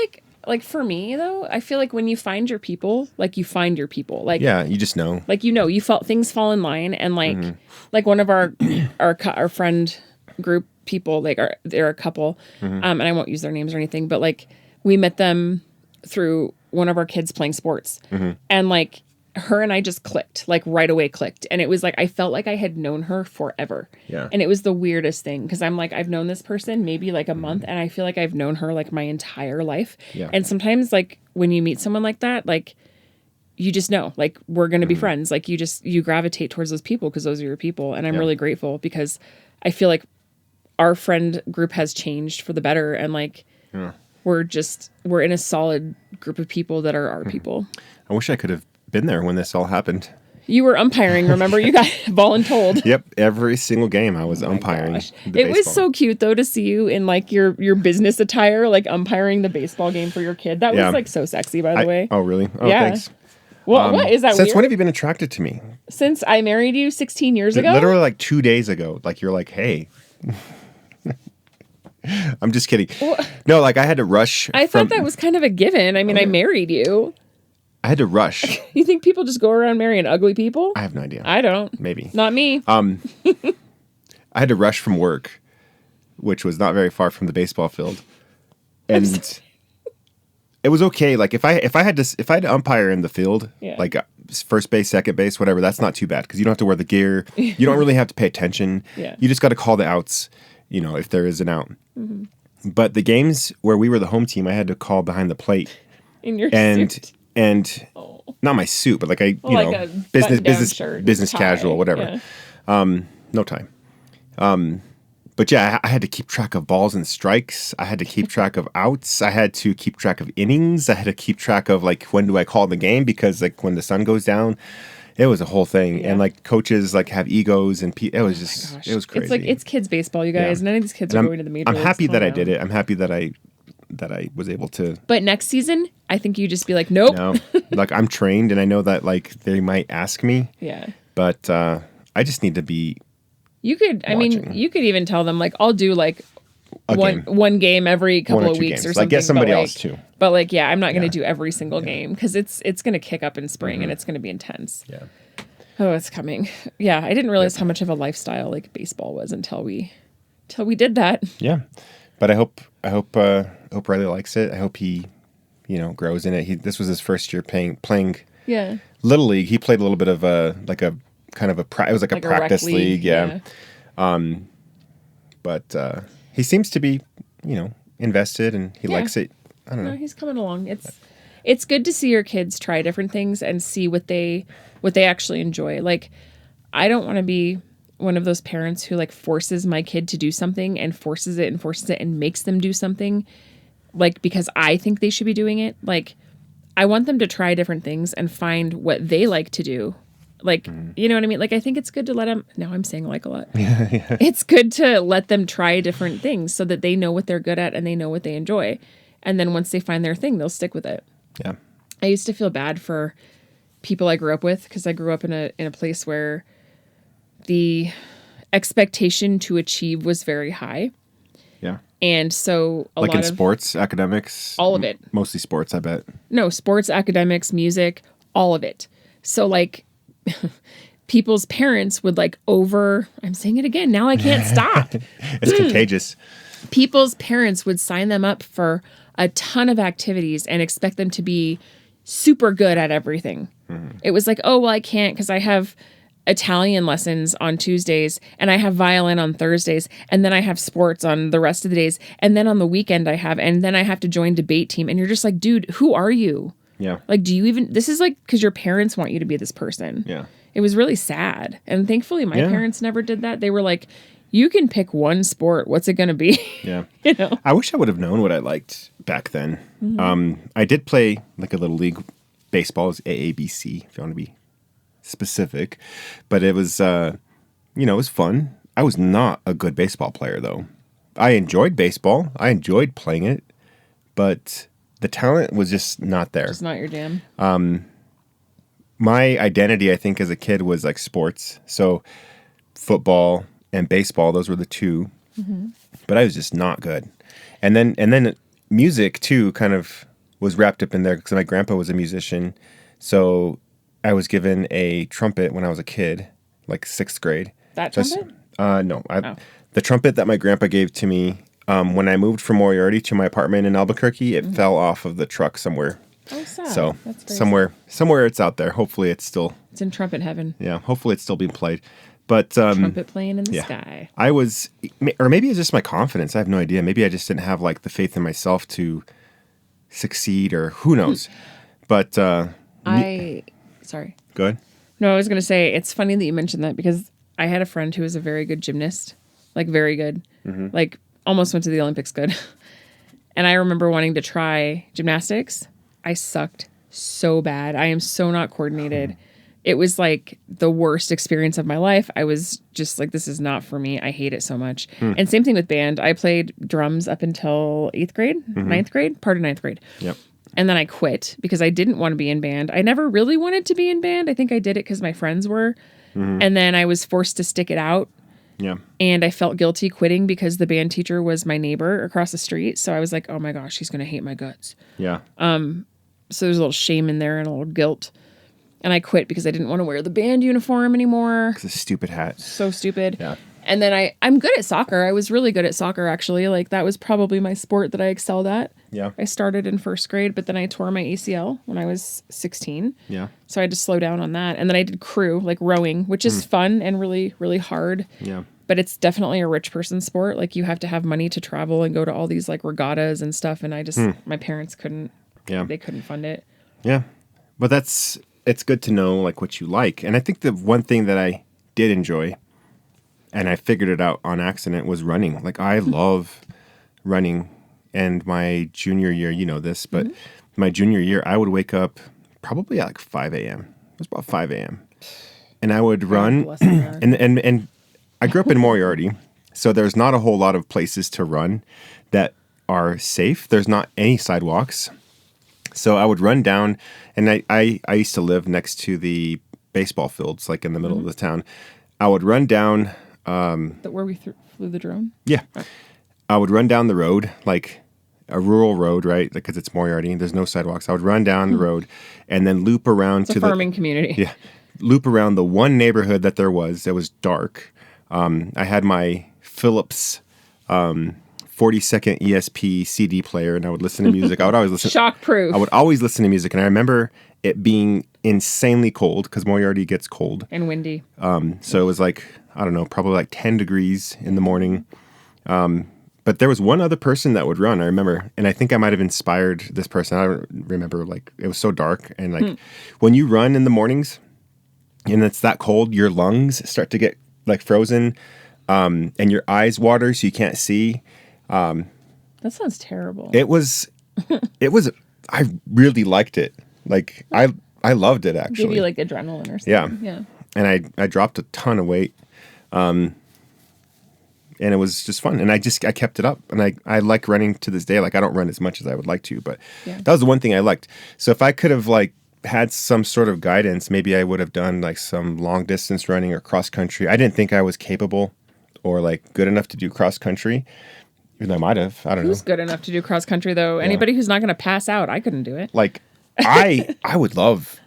like for me though, I feel like when you find your people, like you find your people. Like yeah, you just know. like you felt things fall in line, and like one of our friend group people, like they're a couple, and I won't use their names or anything, but like we met them through one of our kids playing sports, and like her and I just clicked, like right away clicked, and it was like I felt like I had known her forever. Yeah. And it was the weirdest thing, because I'm like, I've known this person maybe like a month, and I feel like I've known her like my entire life. Yeah. And sometimes like when you meet someone like that, like you just know, like we're going to be friends. Like you gravitate towards those people because those are your people. And I'm really grateful, because I feel like our friend group has changed for the better, and like we're in a solid group of people that are our people. I wish I could have been there when this all happened. You were umpiring, remember? You got voluntold. Yep, every single game I was umpiring. Gosh. the It was baseball. so cute though to see you in like your business attire, like umpiring the baseball game for your kid. That Yeah. was like so sexy, by the way. Oh, really? Oh, Yeah. thanks. Well, what is that Since weird? when have you been attracted to me? Since I married you 16 years ago? Literally like 2 days ago. Like you're like, hey. I'm just kidding. No, like I had to rush. I thought that was kind of a given. I mean, I married you. I had to rush. You think people just go around marrying ugly people? I have no idea. I don't. Maybe. Not me. I had to rush from work, which was not very far from the baseball field, and it was okay. Like if I had to umpire in the field, Yeah. like first base, second base, whatever, that's not too bad because you don't have to wear the gear. You don't really have to pay attention. Yeah. You just got to call the outs. You know, if there is an out. But the games where we were the home team, I had to call behind the plate, In your and suit. and not my suit, but like Like a button-down shirt, business tie. casual, whatever. Yeah. No time. But yeah, I had to keep track of balls and strikes. I had to keep track of outs. I had to keep track of innings. I had to keep track of like when do I call the game, because like when the sun goes down, it was a whole thing. Yeah. And like coaches like have egos, and it was Gosh. it was crazy. It's like it's kids baseball, you guys. Yeah. None of these kids And are going to the major I'm leagues. happy Calm that I down. did it. I'm happy that I was able to. But next season, I think you just be like, nope. No, like I'm trained, and I know that like they might ask me, Yeah. but I just need to be. You could, I mean, Watching. you could even tell them like, I'll do like game. one game every couple One or of two weeks games. or Like, something. get somebody but, else, too. But like, yeah, I'm not going to Yeah. do every single game because it's going to kick up in spring and it's going to be intense. Yeah. Oh, it's coming. Yeah, I didn't realize how much of a lifestyle like baseball was until we did that. Yeah, but I hope Riley likes it. I hope he, grows in it. This was his first year playing Yeah. Little League. He played a little bit of it was like a Like a practice rec league. Yeah. But he seems to be, invested, and he likes it. I don't know. No, he's coming along. It's good to see your kids try different things and see what they actually enjoy. Like, I don't want to be one of those parents who like forces my kid to do something and forces it and makes them do something like because I think they should be doing it. Like, I want them to try different things and find what they like to do. Like, you know what I mean? Like, I think it's good to let them, now I'm saying like a lot. Yeah. It's good to let them try different things so that they know what they're good at and they know what they enjoy. And then once they find their thing, they'll stick with it. Yeah. I used to feel bad for people I grew up with because I grew up in a place where the expectation to achieve was very high. Yeah. And so like in sports, academics, all of it. Mostly sports, I bet. No, sports, academics, music, all of it. So like people's parents would like I'm saying it again. Now I can't stop. It's contagious. People's parents would sign them up for a ton of activities and expect them to be super good at everything. Mm-hmm. It was like, oh, well, I can't because I have Italian lessons on Tuesdays and I have violin on Thursdays and then I have sports on the rest of the days and then on the weekend and then I have to join debate team. And you're just like, dude, who are you? Yeah. Like, this is like because your parents want you to be this person. Yeah. It was really sad. And thankfully my parents never did that. They were like, you can pick one sport. What's it going to be? Yeah. You know? I wish I would have known what I liked back then. Mm-hmm. I did play like a little league. Baseball is AABC, if you want to be specific. But it was, it was fun. I was not a good baseball player, though. I enjoyed baseball. I enjoyed playing it. But the talent was just not there. Just not your jam. My identity, I think, as a kid was like sports. So football and baseball, those were the two. Mm-hmm. But I was just not good. And then music, too, kind of was wrapped up in there because my grandpa was a musician. So I was given a trumpet when I was a kid, like 6th grade. That trumpet? No. The trumpet that my grandpa gave to me when I moved from Moriarty to my apartment in Albuquerque, it fell off of the truck somewhere. Oh, sad. So That's somewhere it's out there. Hopefully it's in trumpet heaven. Yeah, hopefully it's still being played. But trumpet playing in the sky. I was, or maybe it's just my confidence. I have no idea. Maybe I just didn't have like the faith in myself to succeed, or who knows. But sorry. Go ahead. No, I was going to say it's funny that you mentioned that because I had a friend who was a very good gymnast, like very good, like almost went to the Olympics good. And I remember wanting to try gymnastics. I sucked so bad. I am so not coordinated. It was like the worst experience of my life. I was just like, this is not for me. I hate it so much. And same thing with band. I played drums up until 8th grade, 9th grade, part of 9th grade. Yep. And then I quit because I didn't want to be in band. I never really wanted to be in band. I think I did it because my friends were. And then I was forced to stick it out. Yeah. And I felt guilty quitting because the band teacher was my neighbor across the street. So I was like, oh my gosh, he's going to hate my guts. Yeah. So there's a little shame in there and a little guilt. And I quit because I didn't want to wear the band uniform anymore. It's a stupid hat. So stupid. Yeah. And then I'm good at soccer. I was really good at soccer, actually. Like, that was probably my sport that I excelled at. Yeah. I started in 1st grade, but then I tore my ACL when I was 16. Yeah. So I had to slow down on that. And then I did crew, like rowing, which is fun and really, really hard. Yeah. But it's definitely a rich person sport. Like, you have to have money to travel and go to all these, like, regattas and stuff. And I just, my parents couldn't, they couldn't fund it. Yeah. But it's good to know, like, what you like. And I think the one thing that I did enjoy and I figured it out on accident, was running. Like, I love running. And my junior year, you know this, but my junior year, I would wake up probably at like 5 a.m. It was about 5 a.m. And I would run. And I grew up in Moriarty, so there's not a whole lot of places to run that are safe. There's not any sidewalks. So I would run down, and I used to live next to the baseball fields, like in the middle of the town. I would run down. Where we flew the drone? Yeah. I would run down the road, like a rural road, right? Because it's Moriarty. There's no sidewalks. I would run down the road and then loop around to the farming community. Yeah. Loop around the one neighborhood that there was that was dark. I had my Philips 40-second ESP CD player, and I would listen to music. I would always listen. Shockproof. I would always listen to music, and I remember it being insanely cold because Moriarty gets cold and windy. So it was like, I don't know, probably like 10 degrees in the morning. But there was one other person that would run, I remember, and I think I might have inspired this person. I don't remember, like, it was so dark, and like when you run in the mornings and it's that cold, your lungs start to get like frozen, and your eyes water so you can't see. That sounds terrible. It was, I really liked it. Like, I loved it, actually. Give you like adrenaline or something. Yeah. And I dropped a ton of weight. And it was just fun. And I kept it up. And I like running to this day. Like, I don't run as much as I would like to, but that was the one thing I liked. So if I could have like had some sort of guidance, maybe I would have done like some long distance running or cross country. I didn't think I was capable or like good enough to do cross country. Even though I might have. I don't know. Who's good enough to do cross country though? Yeah. Anybody who's not going to pass out, I couldn't do it. Like, I would love.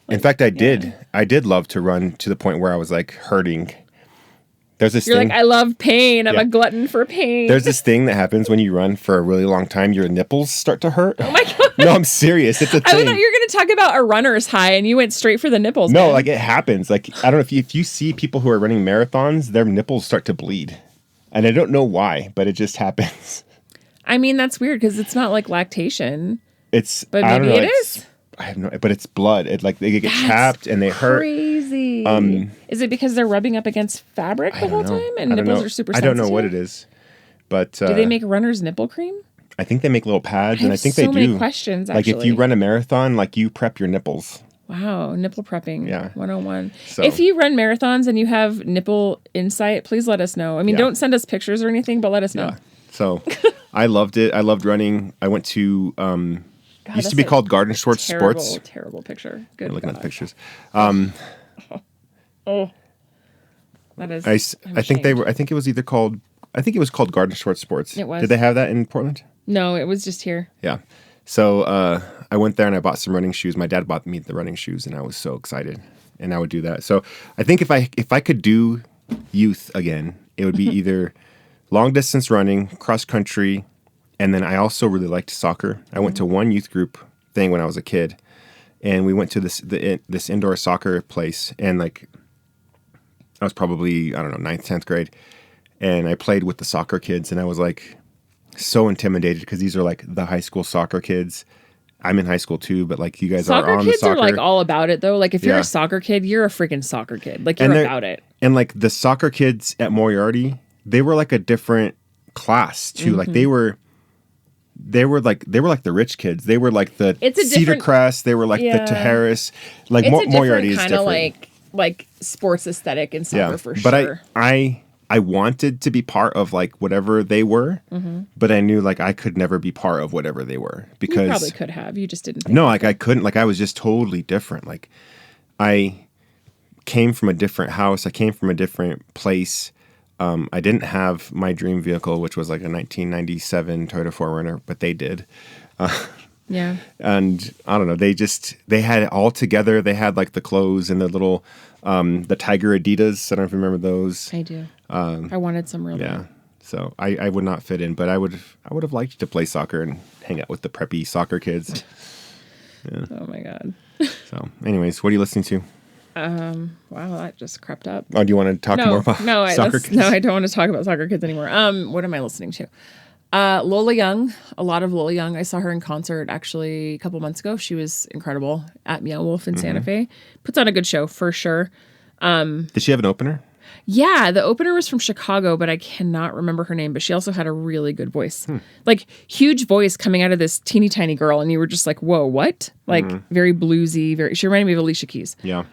In fact, I did. I did love to run to the point where I was like hurting. There's this You're thing. like, I love pain. I'm a glutton for pain. There's this thing that happens when you run for a really long time. Your nipples start to hurt. Oh my God. No, I'm serious. It's a thing. I thought you were going to talk about a runner's high and you went straight for the nipples. No, man. like it happens. Like, I don't know if you see people who are running marathons, their nipples start to bleed. And I don't know why, but it just happens. I mean, that's weird because it's not like lactation. But maybe it is. I have no, but it's blood. It like they get chapped and they hurt. Crazy. Is it because they're rubbing up against fabric the whole time and nipples are super sensitive? I don't know what it is, but do they make runner's nipple cream? I think they make little pads, and I think they do. So many questions. Actually, like if you run a marathon, like you prep your nipples. Wow, nipple prepping. Yeah. 101. So, if you run marathons and you have nipple insight, please let us know. I mean, don't send us pictures or anything, but let us know. Yeah. So I loved it. I loved running. I went to used to be called Garden Shorts Sports. Terrible picture. Good. I'm looking at the pictures. That is. I think they were. I think it was either called. I think it was called Garden Shorts Sports. It was. Did they have that in Portland? No, it was just here. Yeah. So I went there and I bought some running shoes. My dad bought me the running shoes, and I was so excited. And I would do that. So I think if I could do youth again, it would be either long distance running, cross country, and then I also really liked soccer. I went to one youth group thing when I was a kid, and we went to this indoor soccer place, and like I was probably, I don't know, 9th, 10th grade, and I played with the soccer kids, and I was like so intimidated because these are like the high school soccer kids. I'm in high school too, but like you guys are on the soccer. Soccer kids are like all about it though. Like if you're a soccer kid, you're a freaking soccer kid. Like you're about it. And like the soccer kids at Moriarty, they were like a different class too. Mm-hmm. Like they were like the rich kids. They were like the Cedar Crest. They were like the Taharis. Like Moriarty is different. Kind of like sports aesthetic in soccer for sure. But I wanted to be part of like whatever they were, but I knew like I could never be part of whatever they were because you probably could have. You just didn't. No, like I couldn't. Like I was just totally different. Like I came from a different house. I came from a different place. I didn't have my dream vehicle, which was like a 1997 Toyota 4Runner, but they did. Yeah. And I don't know. They had it all together. They had like the clothes and the little, the Tiger Adidas. I don't know if you remember those. I do. I wanted some really. Yeah. So I would not fit in, but I would have liked to play soccer and hang out with the preppy soccer kids. Yeah. Oh my God. So anyways, what are you listening to? Wow, that just crept up. Oh, do you want to talk more about soccer kids? No, I don't want to talk about soccer kids anymore. What am I listening to? Lola Young, a lot of Lola Young. I saw her in concert actually a couple months ago. She was incredible at Meow Wolf in Santa Fe. Puts on a good show for sure. Did she have an opener? Yeah, the opener was from Chicago, but I cannot remember her name. But she also had a really good voice. Like, huge voice coming out of this teeny tiny girl. And you were just like, whoa, what? Like, very bluesy. She reminded me of Alicia Keys. Yeah.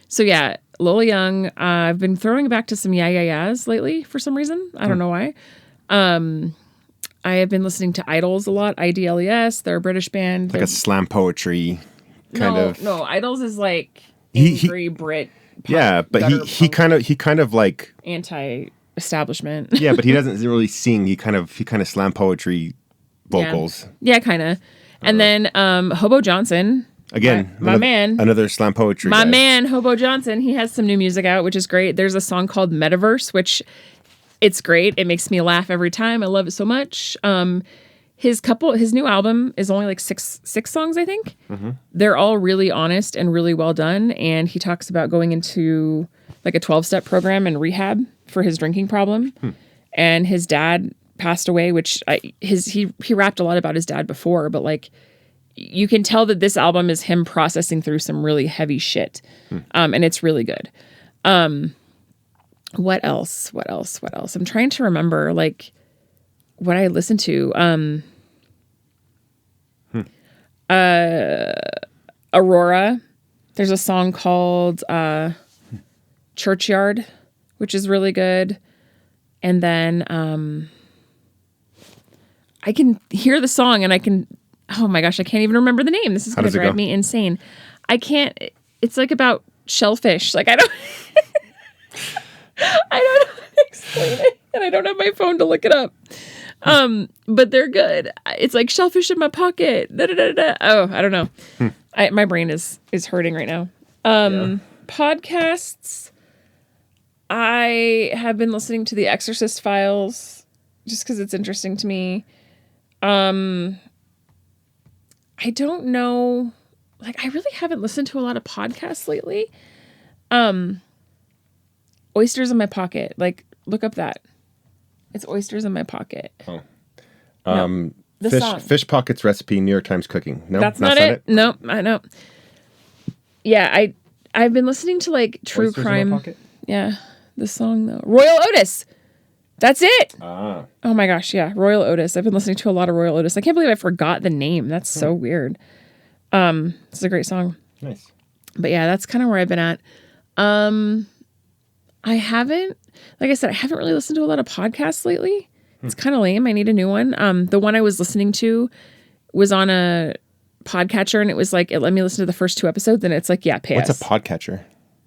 So, yeah, Lola Young. I've been throwing back to some Yeah Yeah Yeahs lately for some reason. I don't know why. I have been listening to Idols a lot. IDLES. They're a British band. Like a slam poetry kind of. No, Idols is like angry Brit. Yeah, but he kind of like anti-establishment. Yeah, but he doesn't really sing. He kind of slam poetry vocals. Yeah, kind of. And then Hobo Johnson. Again, my man. Another slam poetry My guy. man, Hobo Johnson. He has some new music out, which is great. There's a song called Metaverse, which it's great. It makes me laugh every time. I love it so much. His new album is only like six songs, I think. They're all really honest and really well done. And he talks about going into like a 12-step program and rehab for his drinking problem. And his dad passed away, which he rapped a lot about his dad before, but like you can tell that this album is him processing through some really heavy shit. And it's really good. What else? I'm trying to remember like what I listened to. Aurora. There's a song called Churchyard, which is really good. And then I can hear the song and I can, oh my gosh, I can't even remember the name. This is going to drive me insane. I can't, it's like about shellfish. Like I don't know how to explain it. And I don't have my phone to look it up. But they're good. It's like shellfish in my pocket. Da, da, da, da. Oh, I don't know. My brain is hurting right now. Podcasts. I have been listening to The Exorcist Files just because it's interesting to me. I don't know. Like, I really haven't listened to a lot of podcasts lately. Oysters in My Pocket. Like, look up that. It's Oysters in My Pocket. Oh. No, Fish Pockets Recipe, New York Times Cooking. No, that's not it. Nope, I know. Yeah, I've been listening to like true Oysters crime. in My Pocket? Yeah, the song though. Royal Otis. That's it. Ah. Oh my gosh, yeah, Royal Otis. I've been listening to a lot of Royal Otis. I can't believe I forgot the name. That's so weird. It's a great song. Nice. But yeah, that's kind of where I've been at. I haven't, like I said, I haven't really listened to a lot of podcasts lately. It's kind of lame. I need a new one. The one I was listening to was on a podcatcher, and it was like, it let me listen to the first 2 episodes, and it's like, yeah, pay us. What's a podcatcher?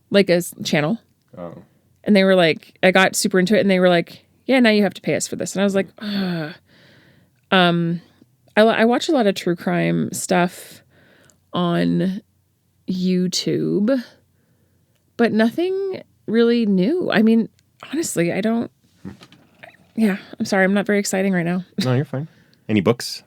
Like a channel. Oh. And they were like, I got super into it, and they were like, yeah, now you have to pay us for this. And I was like, ugh. I watch a lot of true crime stuff on YouTube, but nothing really new. I mean, honestly, I don't. Yeah, I'm sorry. I'm not very exciting right now. No, you're fine. Any books?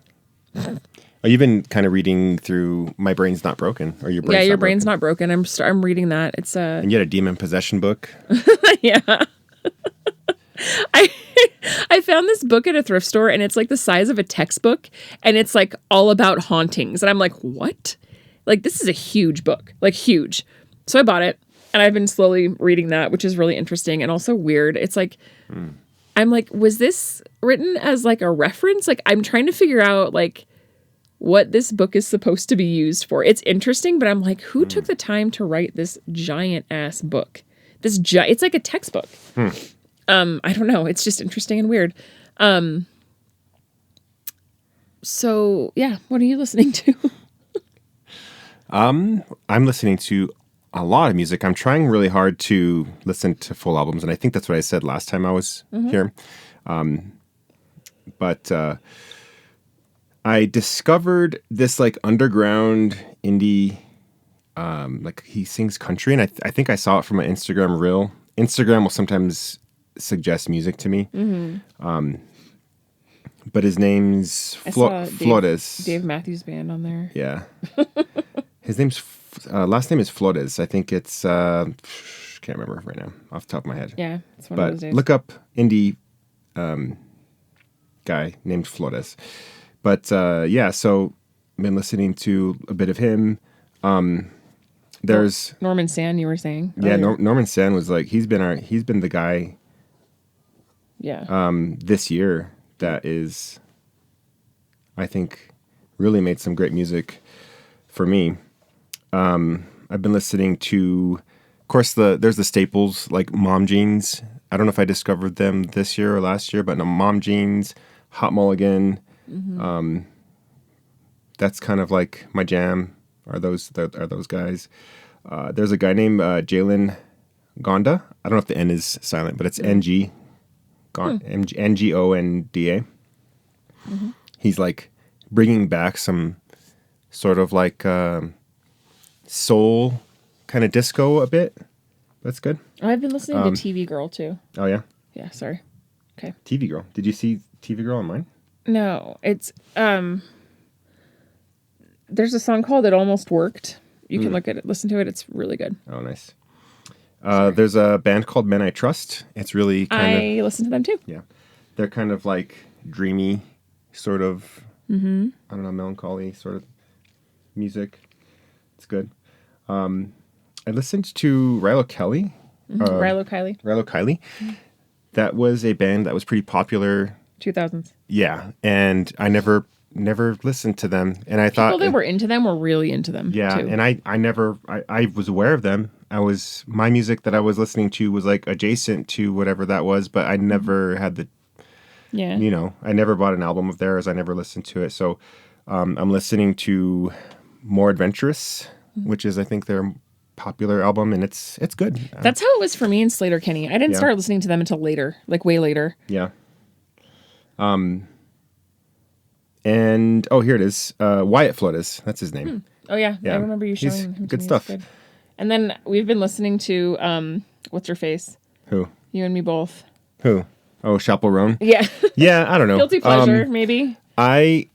Oh, you've been kind of reading through My Brain's Not Broken, or Your Brain's Yeah, Not Your Brain's Broken. Not Broken. I'm reading that. It's And you had a demon possession book. yeah. I found this book at a thrift store, and it's like the size of a textbook, and it's like all about hauntings, and I'm like, what? Like, this is a huge book, like huge. So I bought it, and I've been slowly reading that, which is really interesting and also weird. It's like, I'm like, was this written as like a reference? Like, I'm trying to figure out like what this book is supposed to be used for. It's interesting, but I'm like, who took the time to write this giant ass book? It's like a textbook. I don't know. It's just interesting and weird. So yeah, what are you listening to? I'm listening to a lot of music. I'm trying really hard to listen to full albums, and I think that's what I said last time I was here. But I discovered this like underground indie, like he sings country, and I think I saw it from an Instagram reel. Instagram will sometimes suggest music to me. But his name's Flores. Dave Matthews Band on there. Yeah. His name's last name is Flores. I think it's can't remember right now off the top of my head. Yeah, it's one of those days. Look up indie guy named Flores. But yeah, so I've been listening to a bit of him. There's Norman Sand. You were saying. Yeah, Norman Sand was like he's been the guy. Yeah. This year that is, I think, really made some great music for me. I've been listening to, of course, there's the staples like Mom Jeans. I don't know if I discovered them this year or last year, but no, Mom Jeans, Hot Mulligan. Mm-hmm. That's kind of like my jam. Are those guys? There's a guy named Jalen Gonda. I don't know if the N is silent, but it's NG. Ngonda. Mm-hmm. He's like bringing back some sort of like soul kind of disco a bit. That's good. I've been listening to TV Girl too. Oh yeah? Yeah, sorry. Okay. TV Girl. Did you see TV Girl on mine? No, it's there's a song called It Almost Worked. You can listen to it. It's really good. Oh, nice. There's a band called Men I Trust. It's really I listen to them too. Yeah. They're kind of like dreamy, sort of, I don't know, melancholy sort of music. It's good. I listened to Rilo Kiley. Rilo Kiley. Rilo Kiley. Mm-hmm. That was a band that was pretty popular. 2000s. Yeah. And I never listened to them. And I thought... People that were into them were really into them, yeah, too. And I was aware of them. My music that I was listening to was like adjacent to whatever that was, but I never had the... Yeah. You know, I never bought an album of theirs. I never listened to it. So I'm listening to More Adventurous, which is, I think, their popular album, and it's good. That's how it was for me and Slater Kenny. I didn't start listening to them until later, like way later. Yeah. And here it is. Wyatt Flores. That's his name. Oh yeah. I remember you showing him. Good stuff. Good. And then we've been listening to what's her face? Who? You and me both. Who? Oh, Chappell Roan. Yeah. Yeah, I don't know. Guilty pleasure, maybe. I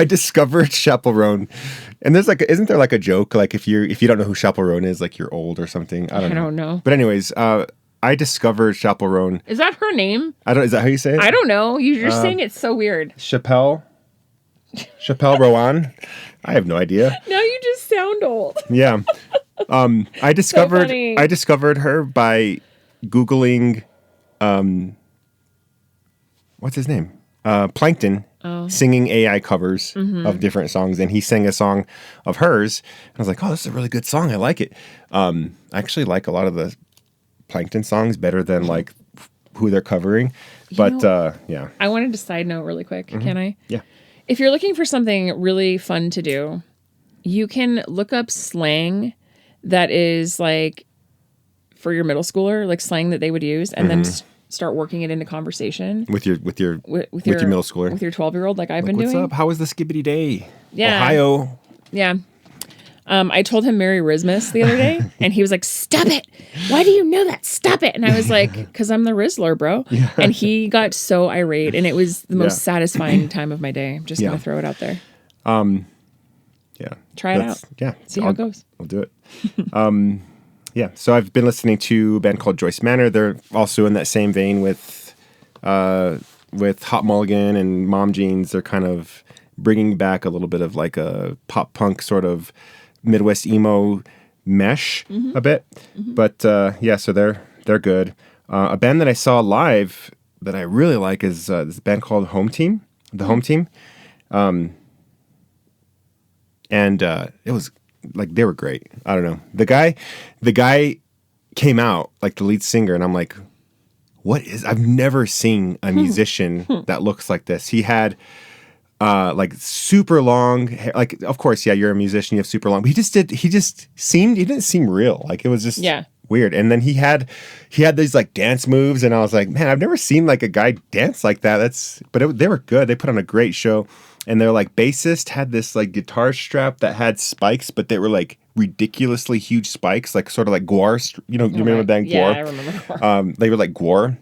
discovered Chappell Roan, and isn't there like a joke like if you don't know who Chappell Roan is, like you're old or something? I don't know. But anyways, I discovered Chappell Roan. Is that her name? Is that how you say it? I don't know. You're saying it's so weird. Chappell Roan. I have no idea. Now you just sound old. Yeah. I discovered her by Googling what's his name? Plankton singing AI covers of different songs, and he sang a song of hers. And I was like, oh, this is a really good song. I like it. I actually like a lot of the Plankton songs better than like who they're covering. But yeah. I wanted to side note really quick. Can I? Yeah. If you're looking for something really fun to do, you can look up slang that is like for your middle schooler, like slang that they would use, and then start working it into conversation with your middle schooler, with your 12-year-old, like I've been doing. What's up? How was the skibbity day? Yeah, Ohio. Yeah. I told him Merry Christmas the other day, and he was like, "Stop it! Why do you know that? Stop it!" And I was like, "Because I'm the Rizzler, bro." Yeah. And he got so irate, and it was the most satisfying time of my day. I'm just gonna throw it out there. Yeah. Try it out. Yeah. See how it goes. I'll do it. Yeah. So I've been listening to a band called Joyce Manor. They're also in that same vein with Hot Mulligan and Mom Jeans. They're kind of bringing back a little bit of like a pop punk sort of Midwest emo mesh a bit. But so they're good. A band that I saw live that I really like is this band called Home Team. The Home Team. And it was like they were great. I don't know. The guy came out like the lead singer, and I'm like, I've never seen a musician that looks like this. He had like super long hair. Like, of course, yeah, you're a musician, you have super long, but he didn't seem real. Like it was just weird. And then he had these like dance moves, and I was like, man, I've never seen like a guy dance like that. They were good. They put on a great show. And their like bassist had this like guitar strap that had spikes, but they were like ridiculously huge spikes, like sort of like Gwar. You remember the band Gwar? Yeah, I remember Gwar. They were like Gwar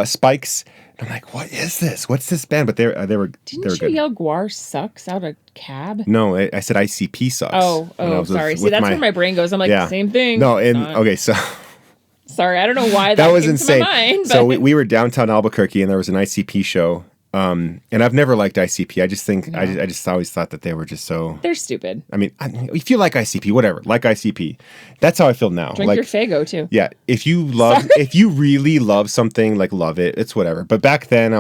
spikes. And I'm like, what is this? What's this band? But they were Didn't you yell Gwar sucks out a cab? No, I said ICP sucks. Oh, sorry. See, that's where my brain goes. I'm like, same thing. No, okay, so. Sorry, I don't know why that was insane. To my mind, so we were downtown Albuquerque, and there was an ICP show. And I've never liked ICP. I just think I just always thought that they were just so. They're stupid. I mean, if you like ICP, whatever, like ICP. That's how I feel now. Drink your Faygo too. Yeah, if you really love something, like love it, it's whatever. But back then,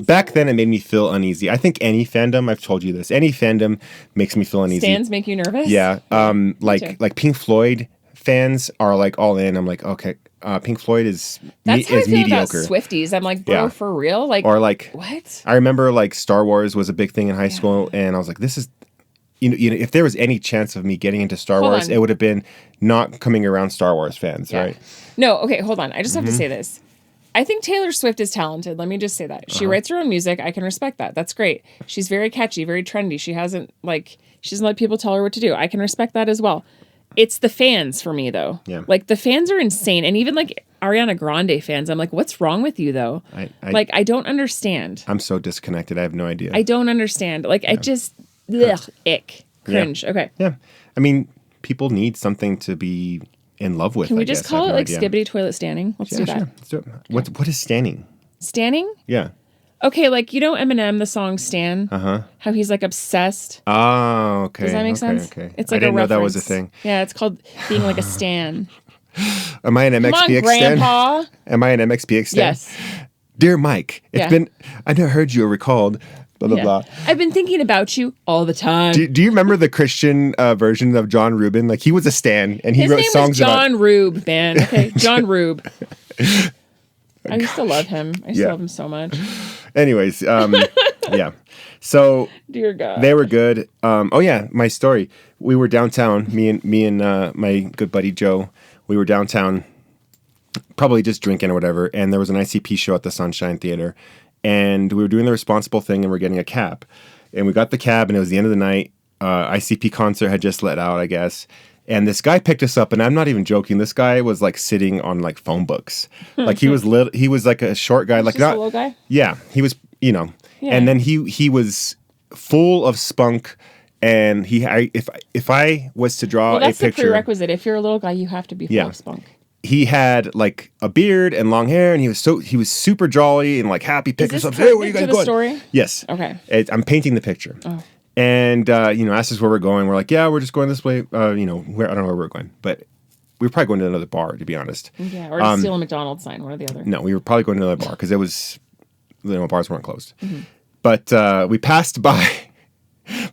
back then it made me feel uneasy. I think any fandom, I've told you this, any fandom makes me feel uneasy. Stans make you nervous? Yeah. Like Pink Floyd fans are like all in. I'm like, okay, Pink Floyd is That's how I feel mediocre. about Swifties. I'm like, bro, for real? Like, or like what? I remember like Star Wars was a big thing in high school, and I was like, this is. You know, if there was any chance of me getting into Star Wars, it would have been not coming around Star Wars fans, right? No, okay, hold on. I just have to say this. I think Taylor Swift is talented. Let me just say that. She writes her own music. I can respect that. That's great. She's very catchy, very trendy. She doesn't let people tell her what to do. I can respect that as well. It's the fans for me, though. Yeah. Like, the fans are insane. And even, like, Ariana Grande fans, I'm like, what's wrong with you, though? I don't understand. I'm so disconnected. I have no idea. I don't understand. Like, I just... Ugh, ick. Cringe. Yeah. Okay. Yeah. I mean, people need something to be in love with. Can we just call it like Skibbity Toilet Standing? Let's do that. Sure. Let's do it. What is standing? Standing? Yeah. Okay, like, you know Eminem, the song Stan? How he's like obsessed. Oh, okay. Does that make sense? Okay. It's like I didn't a know that was a reference. thing. Yeah, it's called being like a stan. Am I an MXPX Come on, stan? Grandpa. Am I an MXPX stan? Yes. Dear Mike, I never heard you or recalled. Blah, blah, blah. I've been thinking about you all the time. Do you remember the Christian version of John Rubin? Like, he was a stan, and he wrote songs about... His name was John about... Rube, man. Okay, John Rube. I used to love him. I used to love him so much. Anyways, yeah. So... Dear God. They were good. Oh, yeah, my story. We were downtown, me and my good buddy Joe. We were downtown, probably just drinking or whatever, and there was an ICP show at the Sunshine Theater. And we were doing the responsible thing, and we're getting a cab. And we got the cab, and it was the end of the night. ICP concert had just let out, I guess. And this guy picked us up, and I'm not even joking. This guy was like sitting on like phone books. Like he was he was like a short guy, like not a little guy. Yeah, he was, Yeah. And then he was full of spunk. And if I was to draw that's a picture, the prerequisite. If you're a little guy, you have to be full of spunk. He had like a beard and long hair, and he was super jolly and like happy. Pick us up. Hey, where you guys going? Story? Yes. Okay. I'm painting the picture. Oh. And asked us where we're going. We're like, yeah, we're just going this way. Where I don't know where we're going, but we were probably going to another bar, to be honest. Yeah, or to steal a McDonald's sign, one or the other. No, we were probably going to another bar because it was, bars weren't closed. Mm-hmm. But we passed by.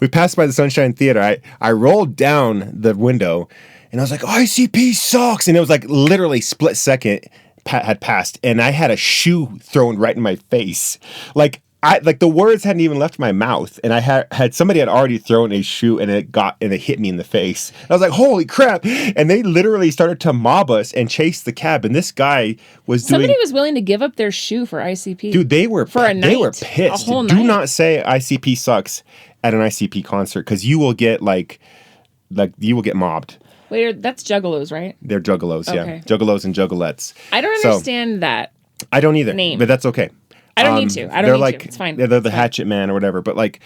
We passed by the Sunshine Theater. I rolled down the window. And I was like, ICP sucks. And it was like literally split second had passed. And I had a shoe thrown right in my face. Like the words hadn't even left my mouth. And I had somebody had already thrown a shoe and it hit me in the face. And I was like, holy crap. And they literally started to mob us and chase the cab. And this guy was Somebody was willing to give up their shoe for ICP. Dude, they were for a night. They were pissed. A whole Do night. not say ICP sucks at an ICP concert because you will get you will get mobbed. Wait, that's juggalos, right? They're juggalos, okay. Yeah. Juggalos and juggalettes. I don't understand that. I don't either. Name. But that's okay. I don't need to. I don't need to. It's fine. They're the Hatchet Man or whatever. But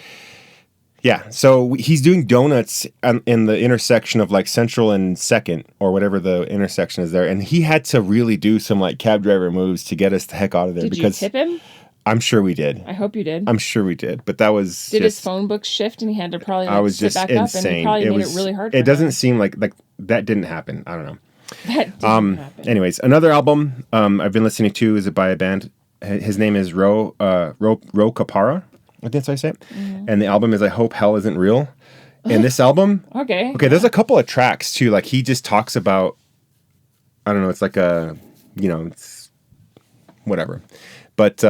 yeah. So he's doing donuts in the intersection of like Central and 2nd or whatever the intersection is there. And he had to really do some like cab driver moves to get us the heck out of there. Did you tip him? I'm sure we did. I hope you did. I'm sure we did, but that was. Did his phone book shift and he had to probably sit back up and he probably made it really hard? It doesn't seem like that didn't happen. I don't know. That didn't happen. Anyways, another album I've been listening to is by a band. His name is Ro Capara. I think that's how I say it. Mm-hmm. And the album is I Hope Hell Isn't Real. And this album, okay, there's a couple of tracks too. Like he just talks about, I don't know. It's like it's whatever, but.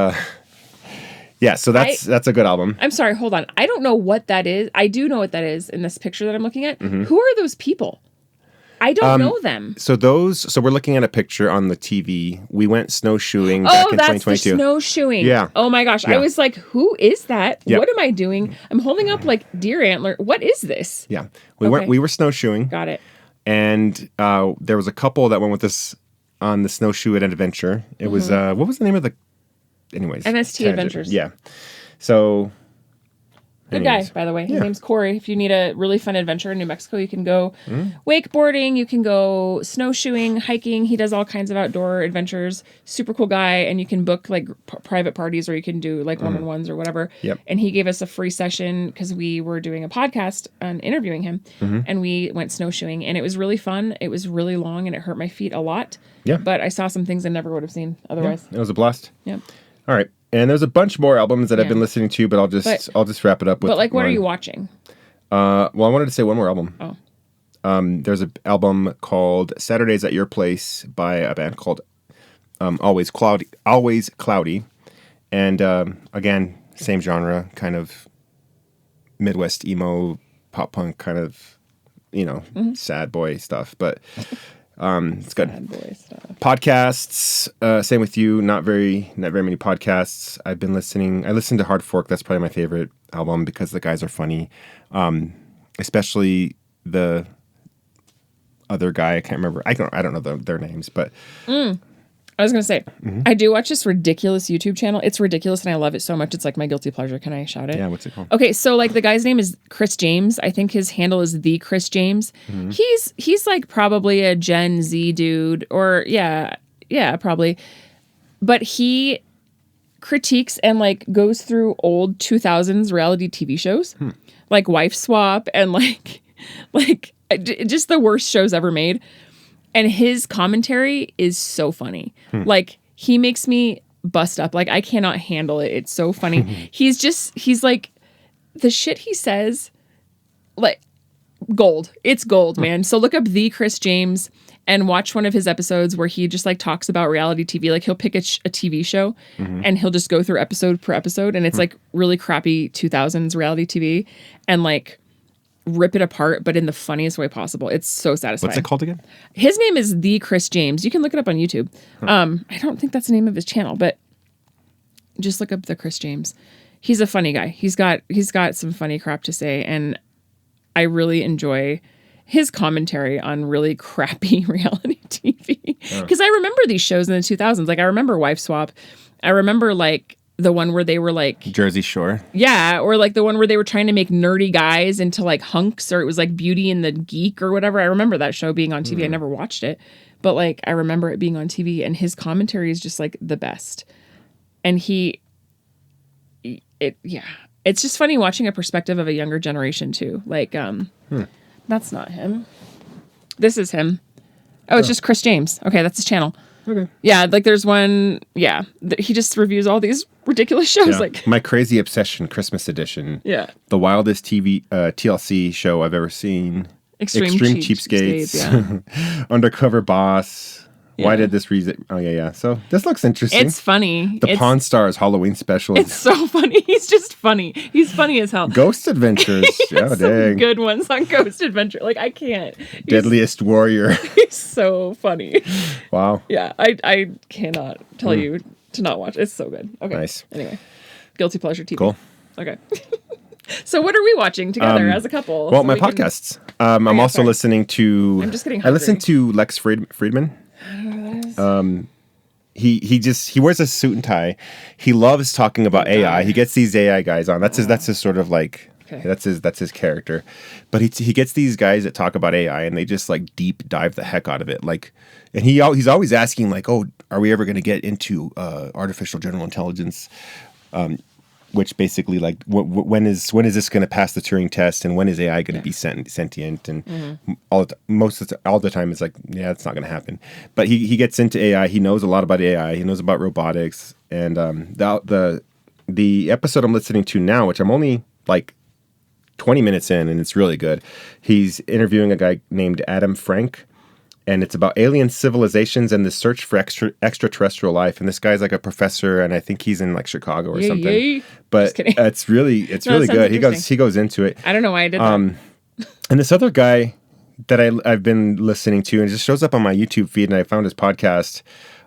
Yeah, so that's a good album. I'm sorry, hold on. I don't know what that is. I do know what that is in this picture that I'm looking at. Mm-hmm. Who are those people? I don't know them. So we're looking at a picture on the TV. We went snowshoeing back in 2022. Oh, that's the snowshoeing. Yeah. Oh my gosh. Yeah. I was like, who is that? Yep. What am I doing? I'm holding up like deer antler. What is this? Yeah. We were snowshoeing. Got it. And there was a couple that went with us on the snowshoe adventure. It was what was the name of the anyways. MST Adventures. Yeah. So Good guy, by the way. His name's Corey. If you need a really fun adventure in New Mexico, you can go wakeboarding, you can go snowshoeing, hiking. He does all kinds of outdoor adventures. Super cool guy. And you can book like private parties, or you can do like one-on-ones or whatever. Yep. And he gave us a free session because we were doing a podcast on interviewing him. And we went snowshoeing, and it was really fun. It was really long, and it hurt my feet a lot. Yeah. But I saw some things I never would have seen otherwise. It was a blast. Yep. All right. And there's a bunch more albums that I've been listening to, but I'll just wrap it up with. But like, what are you watching? Well, I wanted to say one more album. Oh. There's an album called Saturdays at Your Place by a band called Always Cloudy. And again, same genre, kind of Midwest emo, pop punk, kind of, sad boy stuff. But it's good. Bad boy stuff. Podcasts, same with you. Not very many podcasts. I listened to Hard Fork. That's probably my favorite album because the guys are funny. Especially the other guy. I can't remember. I don't know their names, but I was going to say, I do watch this ridiculous YouTube channel. It's ridiculous, and I love it so much. It's like my guilty pleasure. Can I shout it? Yeah, what's it called? Okay, so like the guy's name is Chris James. I think his handle is the Chris James. He's like probably a Gen Z dude, or yeah, probably. But he critiques and like goes through old 2000s reality TV shows, like Wife Swap and like just the worst shows ever made. And his commentary is so funny. Like, he makes me bust up. Like, I cannot handle it. It's so funny. He's like, the shit he says, like, gold. It's gold, man. So look up the Chris James and watch one of his episodes where he just like talks about reality TV. Like, he'll pick a TV show and he'll just go through episode per episode. And it's like really crappy 2000s reality TV. And like, rip it apart, but in the funniest way possible. It's so satisfying. What's it called again? His name is The Chris James. You can look it up on YouTube. I don't think that's the name of his channel, but just look up The Chris James. He's a funny guy. He's got some funny crap to say, and I really enjoy his commentary on really crappy reality TV. Because I remember these shows in the 2000s. Like, I remember Wife Swap. I remember like the one where they were like Jersey Shore. Yeah, or like the one where they were trying to make nerdy guys into like hunks, or it was like Beauty and the Geek or whatever. I remember that show being on TV. I never watched it, but like I remember it being on TV, and his commentary is just like the best. And it's just funny watching a perspective of a younger generation too. Like, that's not him. This is him. Oh, it's just Chris James. Okay, that's his channel. Okay. Yeah, like there's one. Yeah, he just reviews all these ridiculous shows. Like My Crazy Obsession Christmas Edition. Yeah. The wildest TLC show I've ever seen. Extreme Cheapskates. Yeah. Undercover Boss. Yeah. Why did this reason? Oh yeah. So this looks interesting. It's funny. The Pawn Stars Halloween special. It's so funny. He's just funny. He's funny as hell. Ghost Adventures. Yeah, dang. Good ones on Ghost Adventure. Like I can't. Deadliest Warrior. He's so funny. Wow. Yeah, I cannot tell you to not watch. It's so good. Okay. Nice. Anyway, guilty pleasure TV. Cool. Okay. So what are we watching together as a couple? Well, so my podcasts. I'm also listening to. I'm just getting hungry. I listen to Lex Friedman. He wears a suit and tie. He loves talking about AI. He gets these AI guys on. That's his sort of like. Okay. That's his character. But he gets these guys that talk about AI, and they just like deep dive the heck out of it. Like, and he's always asking like, oh, are we ever going to get into artificial general intelligence? Which basically like when is this going to pass the Turing test, and when is AI going to be sentient? And all the time it's like, yeah, it's not going to happen. But he gets into AI. He knows a lot about AI. He knows about robotics. And the episode I'm listening to now, which I'm only like 20 minutes in, and it's really good. He's interviewing a guy named Adam Frank. And it's about alien civilizations and the search for extraterrestrial life. And this guy's like a professor, and I think he's in like Chicago or something. Yay. But it's really good. He goes into it. I don't know why I did that. And this other guy that I've been listening to, and it just shows up on my YouTube feed, and I found his podcast.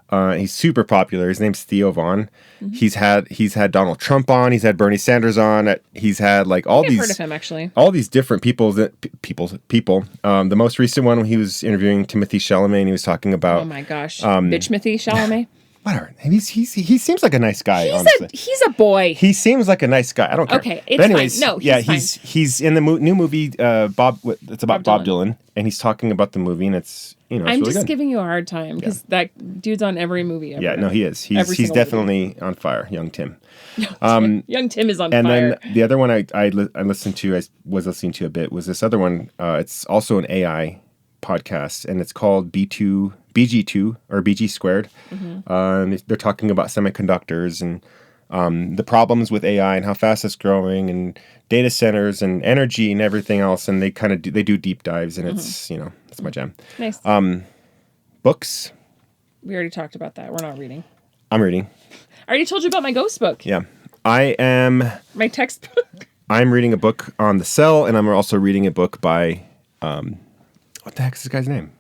He's super popular. His name's Theo Vaughn. Mm-hmm. He's had Donald Trump on. He's had Bernie Sanders on. He's had like I've heard of him actually. All these different people. The most recent one, he was interviewing Timothée Chalamet, and he was talking about. Oh my gosh, Bitchmathy Chalamet. Whatever. He seems like a nice guy. He's a boy. He seems like a nice guy. I don't care. Okay, it's but anyways, fine. No, he's in the new movie. Bob. It's about Bob Dylan, and he's talking about the movie, and it's it's I'm really just good. giving you a hard time because that dude's on every movie ever. Yeah, no, he is. He's definitely on fire, young Tim. Young Tim is on and fire. And then the other one I listened to, I was listening to a bit, was this other one. It's also an AI podcast, and it's called BG2 or BG squared. They're talking about semiconductors and the problems with AI and how fast it's growing and data centers and energy and everything else. And they do deep dives, and it's that's my jam. Nice. Books. We already talked about that. We're not reading. I'm reading. I already told you about my ghost book. Yeah. I am. My textbook. I'm reading a book on the cell, and I'm also reading a book by, what the heck is this guy's name?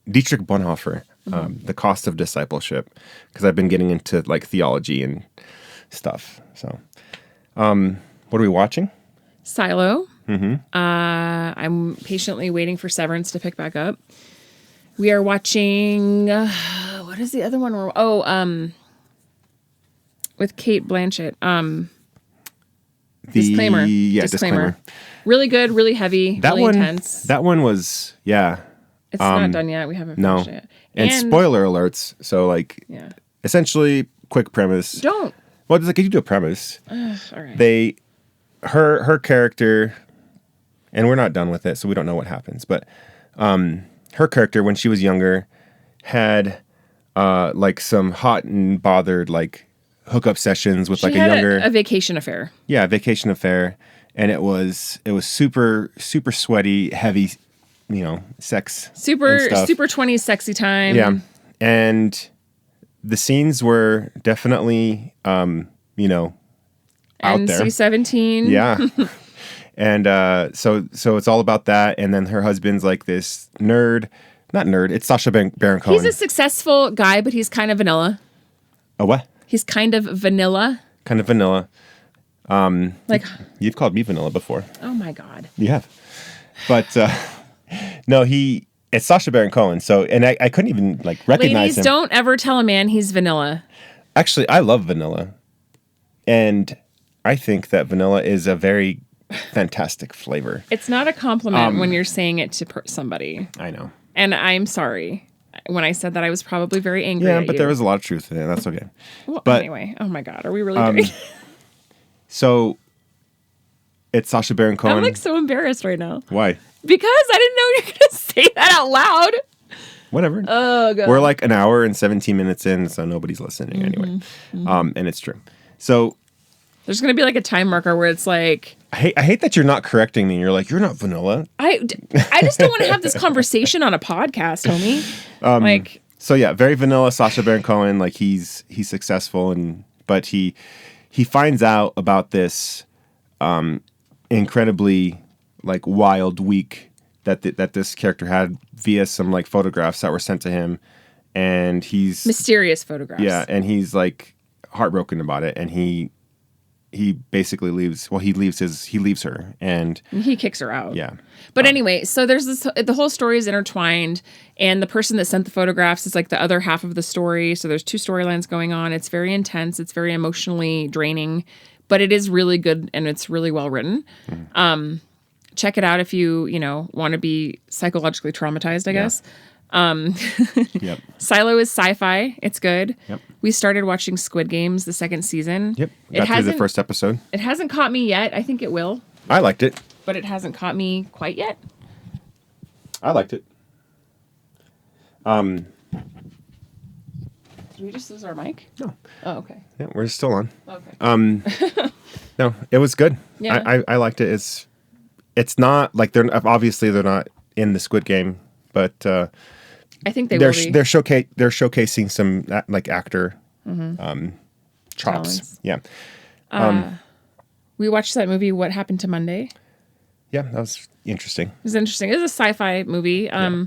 Dietrich Bonhoeffer, The Cost of Discipleship, because I've been getting into like theology and stuff. So, what are we watching? Silo. I'm patiently waiting for Severance to pick back up. We are watching. What is the other one? With Kate Blanchett. Disclaimer. Yeah, disclaimer. Really good, really heavy, really intense. That one was, yeah. It's not done yet. We haven't finished it. And spoiler alerts. So, like, essentially, quick premise. Don't. Well, just like you do a premise. All right. Her character, and we're not done with it, so we don't know what happens. But her character, when she was younger, had like some hot and bothered like hookup sessions with like a younger a vacation affair. Yeah, vacation affair, and it was super super sweaty, heavy, sex. Super 20s sexy time. Yeah, and the scenes were definitely out there. NC-17. Yeah. And so it's all about that. And then her husband's like this nerd. Not nerd. It's Sacha Baron Cohen. He's a successful guy, but he's kind of vanilla. A what? He's kind of vanilla. Kind of vanilla. Like You've called me vanilla before. Oh my God. You have. But no, it's Sacha Baron Cohen. So, and I couldn't even like recognize him. Ladies, don't ever tell a man he's vanilla. Actually, I love vanilla. And I think that vanilla is a very fantastic flavor. It's not a compliment when you're saying it to somebody. I know. And I'm sorry. When I said that, I was probably very angry Yeah, at but you. there was a lot of truth in it. That's okay. Well, but anyway, oh my God, are we really doing So, it's Sacha Baron Cohen. I'm like so embarrassed right now. Why? Because I didn't know you were going to say that out loud. Whatever. Oh, God. We're like an hour and 17 minutes in, so nobody's listening anyway. And it's true. So there's going to be like a time marker where it's like... I hate that you're not correcting me. You're like, you're not vanilla. I just don't want to have this conversation on a podcast, homie. So yeah, very vanilla Sacha Baron Cohen. Like he's successful, but he finds out about this incredibly like wild week that this character had via some like photographs that were sent to him, and he's mysterious photographs. Yeah, and he's like heartbroken about it, and he basically leaves. Well, he leaves her, and he kicks her out. Yeah. But anyway, so there's this. The whole story is intertwined, and the person that sent the photographs is like the other half of the story. So there's two storylines going on. It's very intense. It's very emotionally draining, but it is really good and it's really well written. Check it out if you want to be psychologically traumatized, I guess. Yep. Silo is sci-fi. It's good. Yep. We started watching Squid Games, the second season. Yep. Got through the first episode. It hasn't caught me yet. I think it will. I liked it. But it hasn't caught me quite yet. I liked it. Did we just lose our mic? No. Oh, okay. Yeah, we're still on. Okay. No, it was good. Yeah. I liked it. It's not like they're not in the Squid Game, but I think they're showcasing some like actor chops. Talents. Yeah. We watched that movie, What Happened to Monday. Yeah, that was interesting. It was interesting. It was a sci-fi movie. Yeah,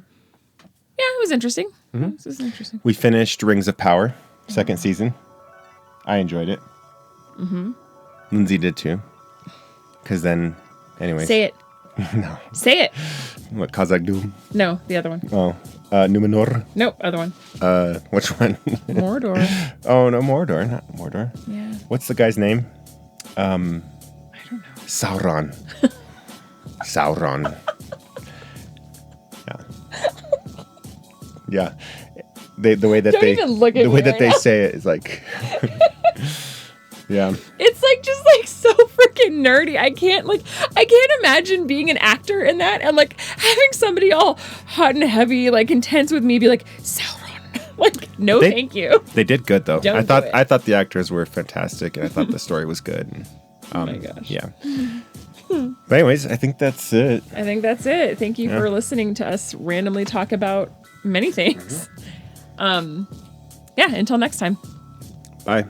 it was interesting. It was interesting. We finished Rings of Power, second season. I enjoyed it. Lindsay did too. Because then, anyway. Say it. No. Say it. What, Kazakh Doom? No, the other one. Oh. Numenor. Nope, other one. Which one? Mordor. Oh no, Mordor, not Mordor. Yeah. What's the guy's name? I don't know. Sauron. Sauron. Yeah. The way that Don't even look at the me way that right they now. say it is like. Yeah. It's like just like so freaking nerdy. I can't imagine being an actor in that and like having somebody all hot and heavy, like intense with me be like, Sauron. Like, no, thank you. They did good though. Don't do it. I thought the actors were fantastic, and I thought the story was good. And, Oh my gosh. Yeah. But anyways, I think that's it. I think that's it. Thank you for listening to us randomly talk about many things. Yeah, until next time. Bye.